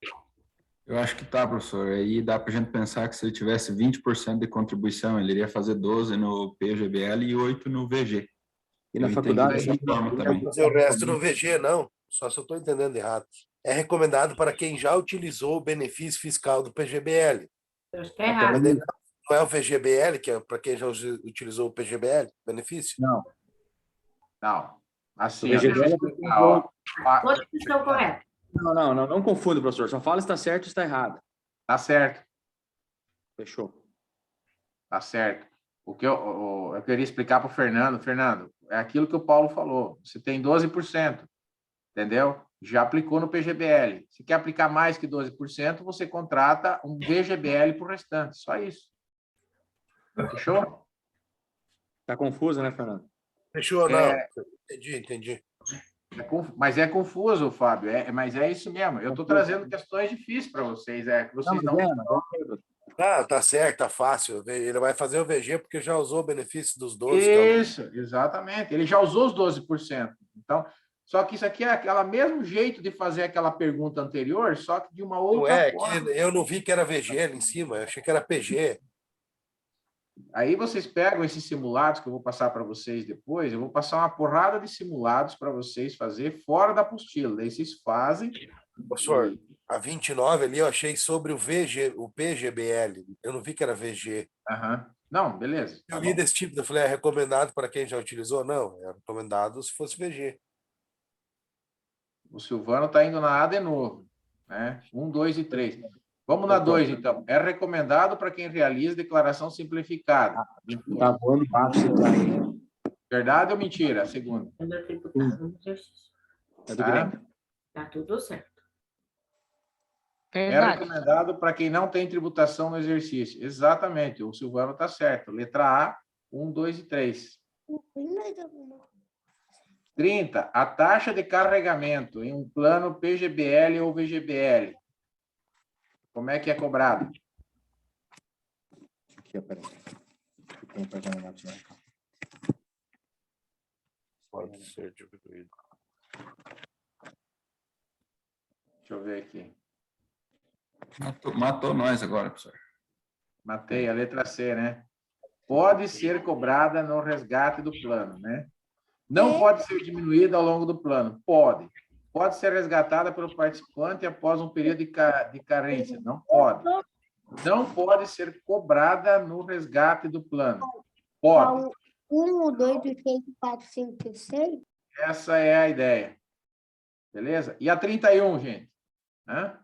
Eu acho que tá, professor. Aí dá para a gente pensar que se ele tivesse 20% de contribuição, ele iria fazer 12 no PGBL e 8 no VG. E na Eu faculdade... entendi dessa forma também. Fazer o resto no VG, não. Só se eu estou entendendo errado. É recomendado para quem já utilizou o benefício fiscal do PGBL. Eu acho que tá errado. Não é o VGBL, que é para quem já utilizou o PGBL, benefício? Não. Não. Assim, O VGBL deixa eu explicar, ó. Todos estão corretos. Não confundo, professor. Só fala se está certo ou está errado. Tá certo. Fechou. Tá certo. O que eu queria explicar para o Fernando. Fernando, é aquilo que o Paulo falou. Você tem 12%, entendeu? Já aplicou no PGBL. Se quer aplicar mais que 12%, você contrata um VGBL para o restante. Só isso. Fechou? Está confuso, né, Fernando? Fechou, não. Entendi. Mas é confuso, Fábio. Mas é isso mesmo. Eu estou trazendo questões difíceis para vocês. Que vocês não... Tá certo, tá fácil. Ele vai fazer o VG porque já usou o benefício dos 12%. Isso, exatamente. Ele já usou os 12%. Então, só que isso aqui é aquele mesmo jeito de fazer aquela pergunta anterior, só que de uma outra forma. Eu não vi que era VG ali em cima, eu achei que era PG. Aí vocês pegam esses simulados que eu vou passar para vocês depois, eu vou passar uma porrada de simulados para vocês fazer fora da apostila. Daí vocês fazem. Professor, a 29 ali eu achei sobre o PGBL. Eu não vi que era VG. Aham. Não, beleza. Eu li desse tipo, eu falei, é recomendado para quem já utilizou? Não, é recomendado se fosse VG. O Silvano está indo na A de novo, né? 1, 2 e 3. Vamos na 2, então. É recomendado para quem realiza declaração simplificada. Tá voando baixo esse lá aí. Verdade ou mentira? A segunda. Da tributação do exercício. É do Tá? Grêmio. Tá tudo certo. É Verdade. recomendado para quem não tem tributação no exercício. Exatamente, o Silvano está certo. Letra A, 1, 2 e 3. 30. A taxa de carregamento em um plano PGBL ou VGBL. Como é que é cobrado? Aqui, ó, peraí. Tem pra ver no lápis, né? Pode ser diminuído. Deixa eu ver aqui. Matou nós agora, professor. Matei a letra C, né? Pode ser cobrada no resgate do plano, né? Não pode ser diminuída ao longo do plano. Pode. Pode ser resgatada pelo participante após um período de carência. Não pode. Não pode ser cobrada no resgate do plano. Pode. 1, 2, 3, 4, 5, 6. Essa é a ideia. Beleza? E a 31, gente? Hã?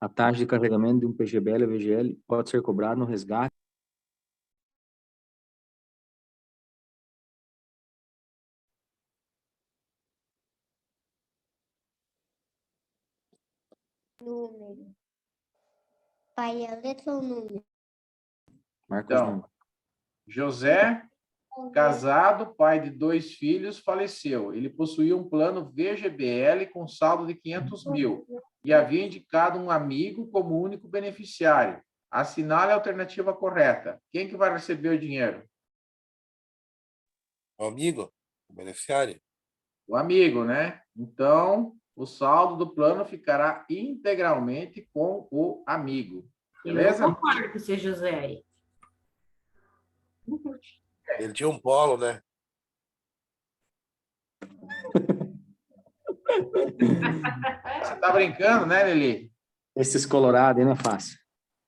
A taxa de carregamento de um PGBL ou VGL pode ser cobrada no resgate. Número. Pai, a letra ou número? Marca os Então, números. José, casado, pai de 2 filhos, faleceu. Ele possuía um plano VGBL com saldo de 500 mil e havia indicado um amigo como único beneficiário. Assinale a alternativa correta. Quem que vai receber o dinheiro? O amigo, o beneficiário. O amigo, né? Então, o saldo do plano ficará integralmente com o amigo. Beleza? Eu não concordo com esse José aí. Ele tinha um polo, né? Você tá brincando, né, Lili? Esses colorados aí não é fácil.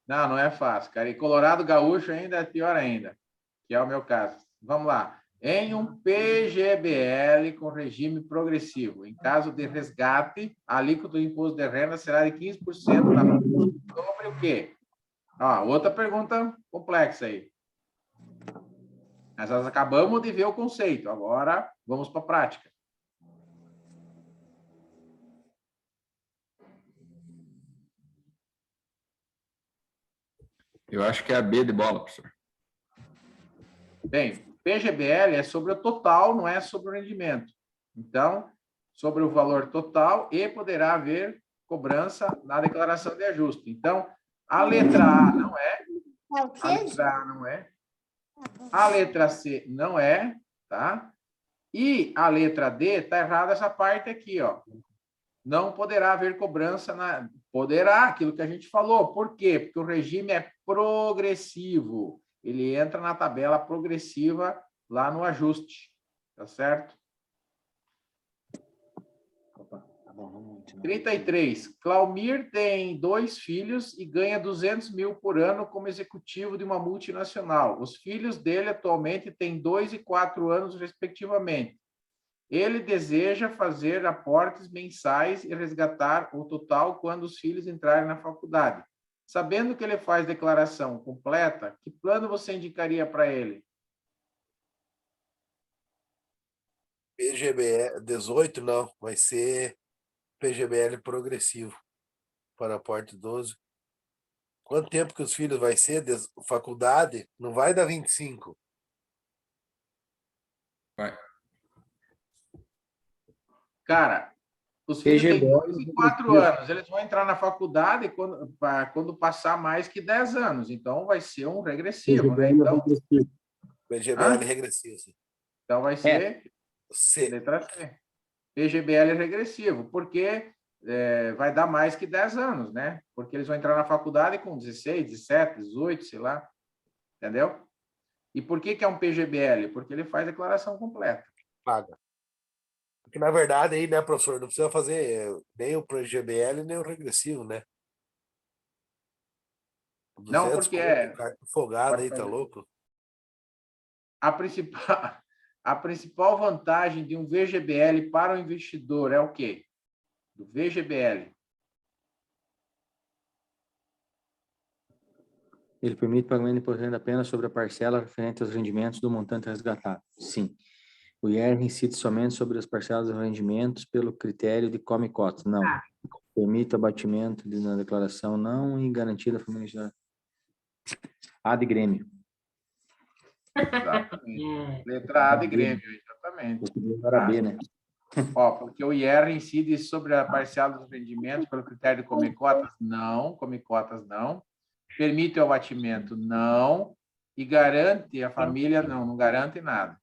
Não, não é fácil, cara. E Colorado Gaúcho ainda é pior ainda, que é o meu caso. Vamos lá. Em um PGBL com regime progressivo, em caso de resgate, a alíquota do imposto de renda será de 15% sobre o quê? Outra pergunta complexa aí. Mas nós acabamos de ver o conceito, agora vamos para a prática. Eu acho que é a B de bola, professor. Bem, PGBL é sobre o total, não é sobre o rendimento. Então, sobre o valor total e poderá haver cobrança na declaração de ajuste. Então, a letra A não é, a letra A não é, a letra C não é, tá? E a letra D está errada essa parte aqui, ó. Não poderá haver cobrança na... Poderá, aquilo que a gente falou. Por quê? Porque o regime é progressivo. Ele entra na tabela progressiva lá no ajuste. Tá certo? Opa, tá bom, não muito, não. 33. Claumir tem 2 filhos e ganha 200 mil por ano como executivo de uma multinacional. Os filhos dele atualmente têm 2 e 4 anos, respectivamente. Ele deseja fazer aportes mensais e resgatar o total quando os filhos entrarem na faculdade. Sabendo que ele faz declaração completa, que plano você indicaria para ele? PGBL 18, não. Vai ser PGBL progressivo para aporte 12. Quanto tempo que os filhos vai ser? Faculdade? Não vai dar 25. Vai. Cara, os filhos têm PGBL 2 e 4 anos. Eles vão entrar na faculdade quando passar mais que 10 anos. Então, vai ser um regressivo, né? Então, PGBL regressivo. então vai ser C. letra C. PGBL regressivo, porque vai dar mais que 10 anos, né? Porque eles vão entrar na faculdade com 16, 17, 18, sei lá. Entendeu? E por que é um PGBL? Porque ele faz declaração completa. Paga. Porque, na verdade, aí, né, professor, não precisa fazer nem o PGBL, nem o regressivo, né? Não, 200 porque conto, carta folgada aí, tá fazer. louco? A principal vantagem de um VGBL para o investidor é o quê? Do VGBL. Ele permite pagamento de imposto de renda apenas sobre a parcela referente aos rendimentos do montante resgatado. Sim. O IR incide somente sobre as parcelas dos rendimentos pelo critério de come-cotas. Não. Permite abatimento na declaração, não, e garantia da família. A de Grêmio. Exatamente. Letra A de Grêmio, exatamente. Era B, né? Ó, porque o IR incide sobre a parcela dos rendimentos pelo critério de come-cotas? Não. Come-cotas, não. Permite o abatimento? Não. E garante a família? Não garante nada.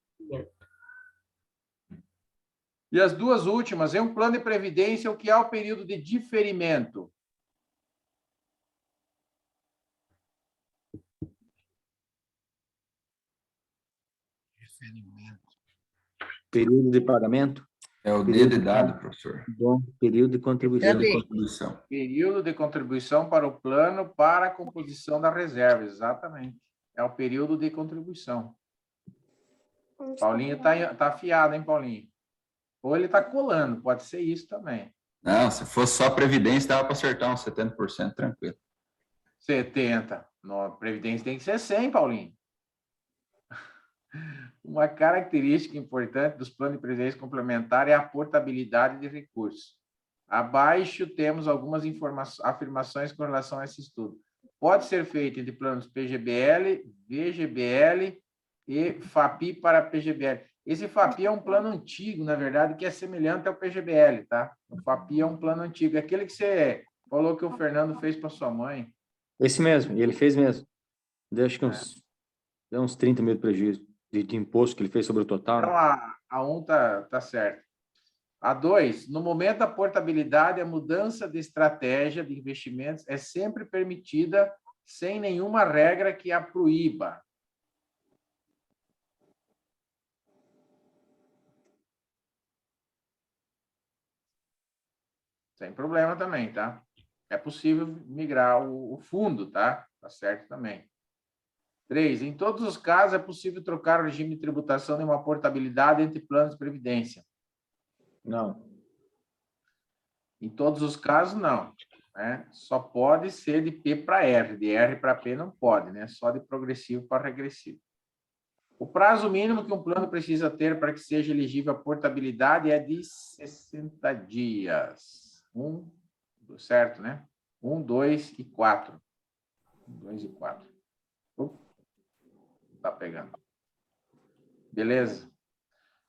E as duas últimas, em um plano de previdência, o que é o período de diferimento? Período de pagamento? É o D de dado, professor. Bom, período de contribuição. D de contribuição. Período de contribuição para o plano para a composição da reserva, exatamente. É o período de contribuição. Paulinho tá afiado, hein, Paulinho? Ou ele está colando, pode ser isso também. Não, se fosse só previdência, dava para acertar uns 70% tranquilo. 70. No previdência tem que ser 100, Paulinho. Uma característica importante dos planos de previdência complementar é a portabilidade de recursos. Abaixo temos algumas afirmações com relação a esse estudo. Pode ser feito entre planos PGBL, VGBL e FAPI para PGBL. Esse FAPI é um plano antigo, na verdade, que é semelhante ao PGBL, tá? O FAPI é um plano antigo. É aquele que você falou que o Fernando fez para sua mãe. Esse mesmo, e ele fez mesmo. Deu acho que uns 30 mil de prejuízo de imposto que ele fez sobre o total. Então, a 1 tá certo. A 2, no momento da portabilidade, a mudança de estratégia de investimentos é sempre permitida sem nenhuma regra que a proíba. Sem problema também, tá? É possível migrar o fundo, tá? Tá certo também. 3, em todos os casos é possível trocar o regime de tributação de uma portabilidade entre planos de previdência. Não. Em todos os casos, não. Né? Só pode ser de P para R. De R para P não pode, né? Só de progressivo para regressivo. O prazo mínimo que um plano precisa ter para que seja elegível à portabilidade é de 60 dias. Certo, né? 1, 2 e 4. 1, 2 e 4. Tá pegando. Beleza?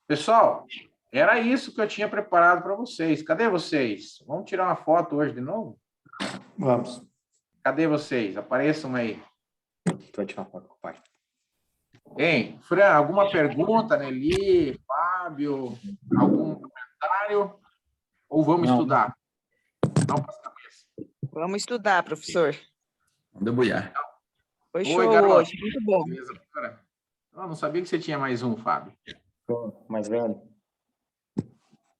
Pessoal, era isso que eu tinha preparado para vocês. Cadê vocês? Vamos tirar uma foto hoje de novo? Vamos. Cadê vocês? Apareçam aí. Vai tirar uma foto com o pai. Hein, Fran, alguma pergunta, Nelly, Fábio? Algum comentário? Ou vamos estudar? Não passa a cabeça. Vamos estudar, professor. Manda buiar. Foi Oi, show garoto. hoje, muito bom. Beleza, eu não sabia que você tinha mais um, Fábio. Mais velho.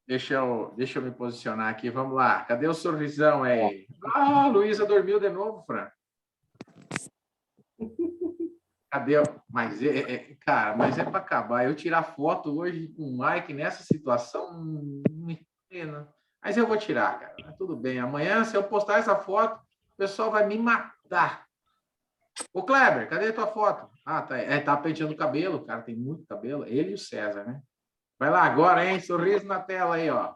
Deixa eu me posicionar aqui. Vamos lá. Cadê o sorrisão aí? Ah, Luísa dormiu de novo, Fran. Cadê? Cara, mas é para acabar. Eu tirar foto hoje com o Mike nessa situação, mas eu vou tirar, cara. Tudo bem. Amanhã, se eu postar essa foto, o pessoal vai me matar. Ô, Kleber, cadê a tua foto? Ah, tá penteando o cabelo, cara. Tem muito cabelo. Ele e o César, né? Vai lá agora, hein? Sorriso na tela aí, ó.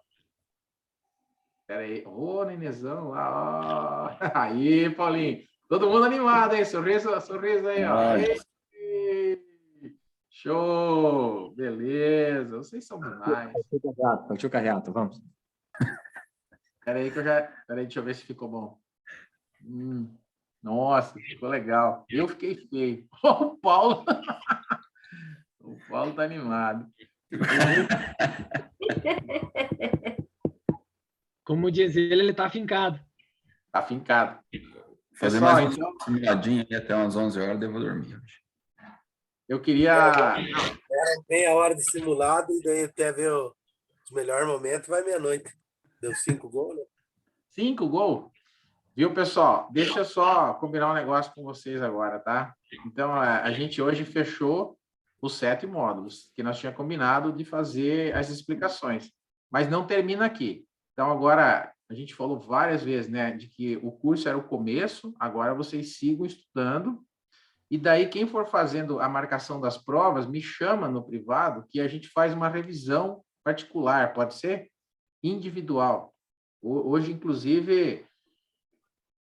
Espera aí. Ô, nenezão lá, ó. Aí, Paulinho. Todo mundo animado, hein? Sorriso aí, ó. Aí. Show! Beleza. Vocês são demais. Partiu carreata, vamos. Espera aí que eu já... Espera aí, deixa eu ver se ficou bom. Nossa, ficou legal. Eu fiquei feio. O Paulo... O Paulo tá animado. Como diz ele tá afincado. Tá afincado. Fazer Pessoal, mais então... uma simuladinha até umas 11 horas, eu vou dormir hoje. eu queria... Meia hora de simulado e daí até ver os melhores momentos, vai meia-noite. Deu 5 gols, né? 5 gols? Viu, pessoal? Deixa eu só combinar um negócio com vocês agora, tá? Então, a gente hoje fechou os 7 módulos que nós tínhamos combinado de fazer as explicações. Mas não termina aqui. Então, agora, a gente falou várias vezes, né, de que o curso era o começo, agora vocês sigam estudando. E daí, quem for fazendo a marcação das provas, me chama no privado, que a gente faz uma revisão particular, pode ser individual. Hoje, inclusive,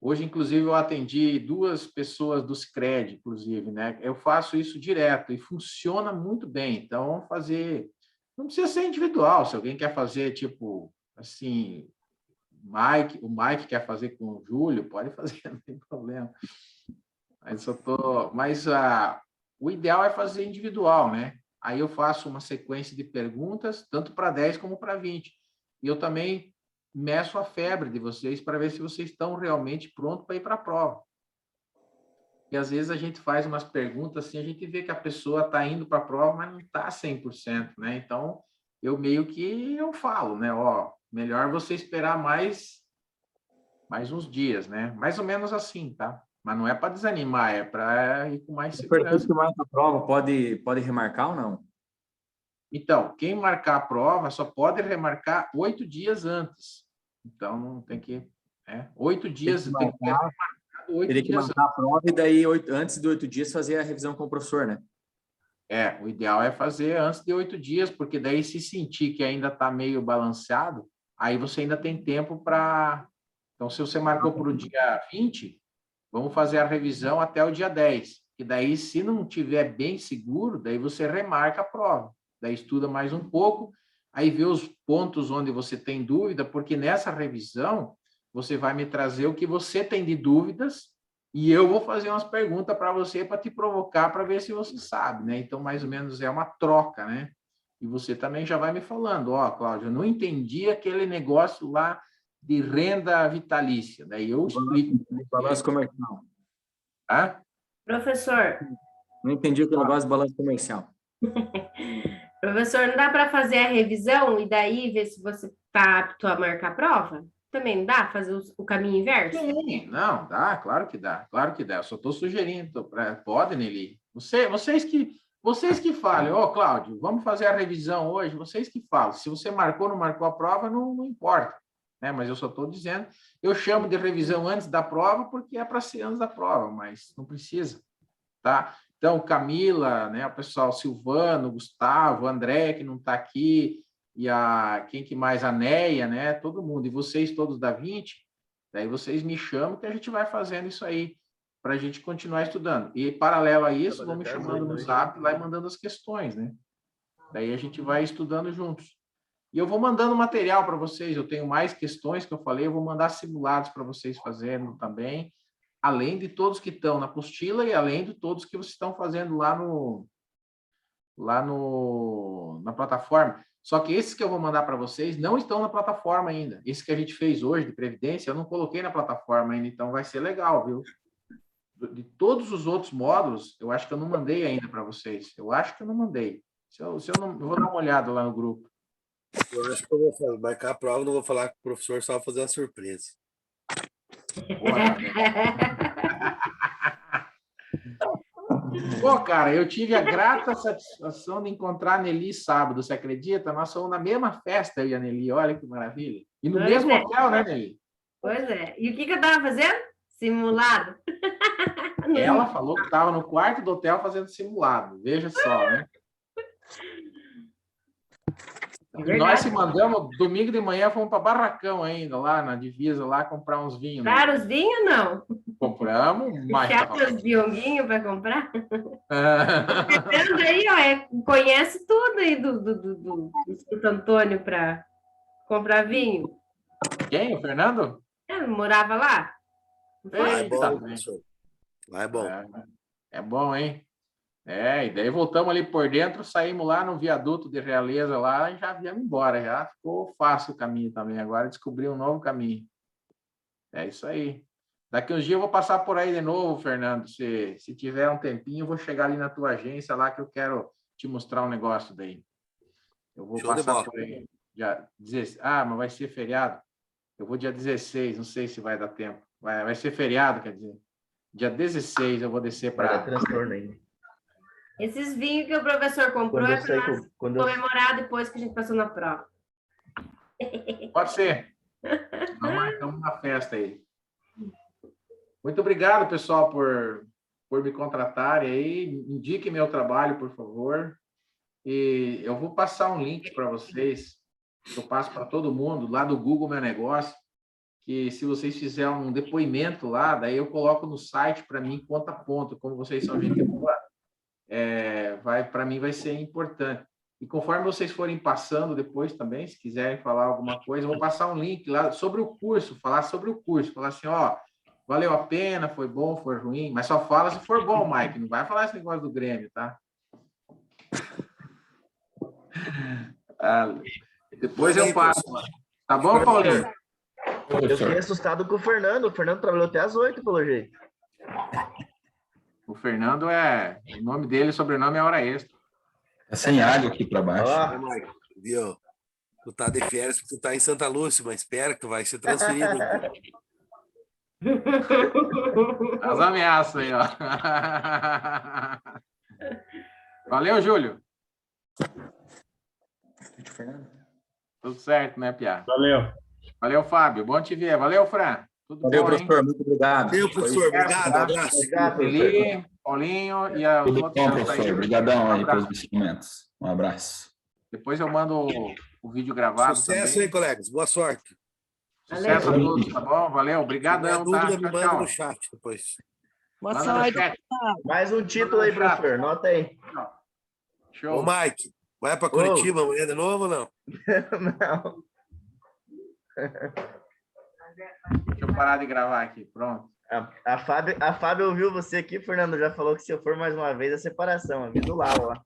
eu atendi 2 pessoas do Sicredi, inclusive, né? Eu faço isso direto e funciona muito bem. Então, vamos fazer... Não precisa ser individual. Se alguém quer fazer, tipo, assim, o Mike quer fazer com o Júlio, pode fazer, não tem problema. Mas o ideal é fazer individual, né? Aí eu faço uma sequência de perguntas, tanto para 10 como para 20. E eu também meço a febre de vocês para ver se vocês estão realmente prontos para ir para a prova. E às vezes a gente faz umas perguntas assim, a gente vê que a pessoa está indo para a prova, mas não está 100%, né? Então, eu meio que eu falo, né? Ó, melhor você esperar mais uns dias, né? Mais ou menos assim, tá? Mas não é para desanimar, é para ir com mais segurança. que marca a prova pode remarcar ou não? Então, quem marcar a prova só pode remarcar 8 dias antes. Então, não tem que... 8 dias... Tem que ter marcado 8 Teria que dias marcar a prova e daí, antes de 8 dias, fazer a revisão com o professor, né? o ideal é fazer antes de 8 dias, porque daí se sentir que ainda está meio balanceado, aí você ainda tem tempo para... Então, se você marcou para o dia 20, vamos fazer a revisão até o dia 10. E daí, se não tiver bem seguro, daí você remarca a prova. Daí estuda mais um pouco, aí vê os pontos onde você tem dúvida, porque nessa revisão você vai me trazer o que você tem de dúvidas e eu vou fazer umas perguntas para você para te provocar para ver se você sabe, né? Então, mais ou menos é uma troca, né? E você também já vai me falando, ó, Cláudio, eu não entendi aquele negócio lá de renda vitalícia. Daí eu explico. Balanço comercial. Tá? Professor, Não entendi o negócio de balanço comercial. professor, não dá para fazer a revisão e daí ver se você está apto a marcar a prova? Também não dá fazer o caminho inverso? Sim, não, dá, claro que dá, claro que dá. Eu só estou sugerindo, pode, Nelly. Vocês que falem, ô, Cláudio, vamos fazer a revisão hoje, vocês que falam. Se você marcou ou não marcou a prova, não importa, né? Mas eu só estou dizendo, eu chamo de revisão antes da prova porque é para ser antes da prova, mas não precisa, tá? Então, Camila, né, o pessoal Silvano, Gustavo, André, que não está aqui, e quem que mais? A Neia, né? Todo mundo. E vocês todos da 20, daí vocês me chamam que a gente vai fazendo isso aí, para a gente continuar estudando. E, paralelo a isso, vão me chamando no Zap lá e mandando as questões, né? Daí a gente vai estudando juntos. E eu vou mandando material para vocês. Eu tenho mais questões que eu falei, eu vou mandar simulados para vocês fazerem também, além de todos que estão na apostila e além de todos que vocês estão fazendo lá na plataforma. Só que esses que eu vou mandar para vocês não estão na plataforma ainda. Esse que a gente fez hoje de Previdência, eu não coloquei na plataforma ainda, então vai ser legal, viu? De todos os outros módulos, eu acho que eu não mandei ainda para vocês. Eu acho que eu não mandei. Se eu não, eu vou dar uma olhada lá no grupo. Eu acho que eu vou marcar a prova, não vou falar com o professor, só vou fazer uma surpresa. Pô, cara, eu tive a grata satisfação de encontrar a Nelly sábado, você acredita? Nós fomos na mesma festa, eu e a Nelly, olha que maravilha. E no mesmo hotel, né, Nelly? Pois é. E o que eu estava fazendo? Simulado. Ela falou que estava no quarto do hotel fazendo simulado, veja só, né? E nós se mandamos, domingo de manhã, fomos para Barracão ainda, lá na divisa, lá comprar uns vinhos. Compraram os vinhos, não? Compramos, mas... Deixaram os bionguinhos para comprar? Vendo aí, ó, conhece tudo aí do Santo Antônio para comprar vinho. Quem? O Fernando? Morava lá? Lá é bom, Eita, professor. Lá é bom. É bom, hein? E daí voltamos ali por dentro, saímos lá no viaduto de Realeza lá e já viemos embora, já ficou fácil o caminho também, agora descobri um novo caminho. É isso aí. Daqui uns dias eu vou passar por aí de novo, Fernando. Se tiver um tempinho, eu vou chegar ali na tua agência lá que eu quero te mostrar um negócio daí. Eu vou Show de passar bola. por aí. Mas vai ser feriado? Eu vou dia 16, não sei se vai dar tempo. Vai ser feriado, quer dizer. Dia 16 eu vou descer Vai dar para... transtorno ainda. Esses vinhos que o professor comprou Quando eu é saí para com- quando eu- comemorar depois que a gente passou na prova. Pode ser. Então, marcamos uma festa aí. Muito obrigado, pessoal, por me contratarem aí. Indique meu trabalho, por favor. E eu vou passar um link para vocês, que eu passo para todo mundo, lá do Google Meu Negócio, que se vocês fizerem um depoimento lá, daí eu coloco no site para mim, ponto a ponto, como vocês são gente boa, para mim vai ser importante. E conforme vocês forem passando depois também, se quiserem falar alguma coisa, eu vou passar um link lá sobre o curso, falar sobre o curso, falar assim, ó, valeu a pena, foi bom, foi ruim, mas só fala se for bom, Mike, não vai falar esse negócio do Grêmio, tá? Depois eu passo. Tá bom, Paulinho? Eu fiquei assustado com o Fernando trabalhou até às 8, pelo jeito. O Fernando o nome dele, sobrenome é hora extra. Tá sem água aqui para baixo. Ô, Mike, viu? Tu tá de férias porque tu tá em Santa Lúcia, mas espera que tu vai ser transferido. As ameaças aí, ó. Valeu, Júlio. Tudo certo, né, Piá? Valeu. Valeu, Fábio. Bom te ver. Valeu, Fran. Tudo Valeu, bom, professor. Muito obrigado. Valeu, professor. Obrigado, abraço. Obrigado, Eli, Paulinho e a Tudo bom, professor? Obrigadão aí pelos ensinamentos. Um abraço. Depois eu mando o vídeo gravado Sucesso também. aí, colegas. Boa sorte. Sucesso a todos, tá bom? Valeu. Obrigadão, Se tiver tá? dúvida, me Tchau, manda tchau. no chat depois. Boa Manda no sorte. chat. Mais um título aí, professor. Nota aí. Show. Ô, Mike, vai para Curitiba amanhã de novo ou não? Não. Deixa eu parar de gravar aqui. Pronto. A Fábio ouviu você aqui, Fernando. Já falou que se eu for mais uma vez, é separação. Avisa o Lau lá.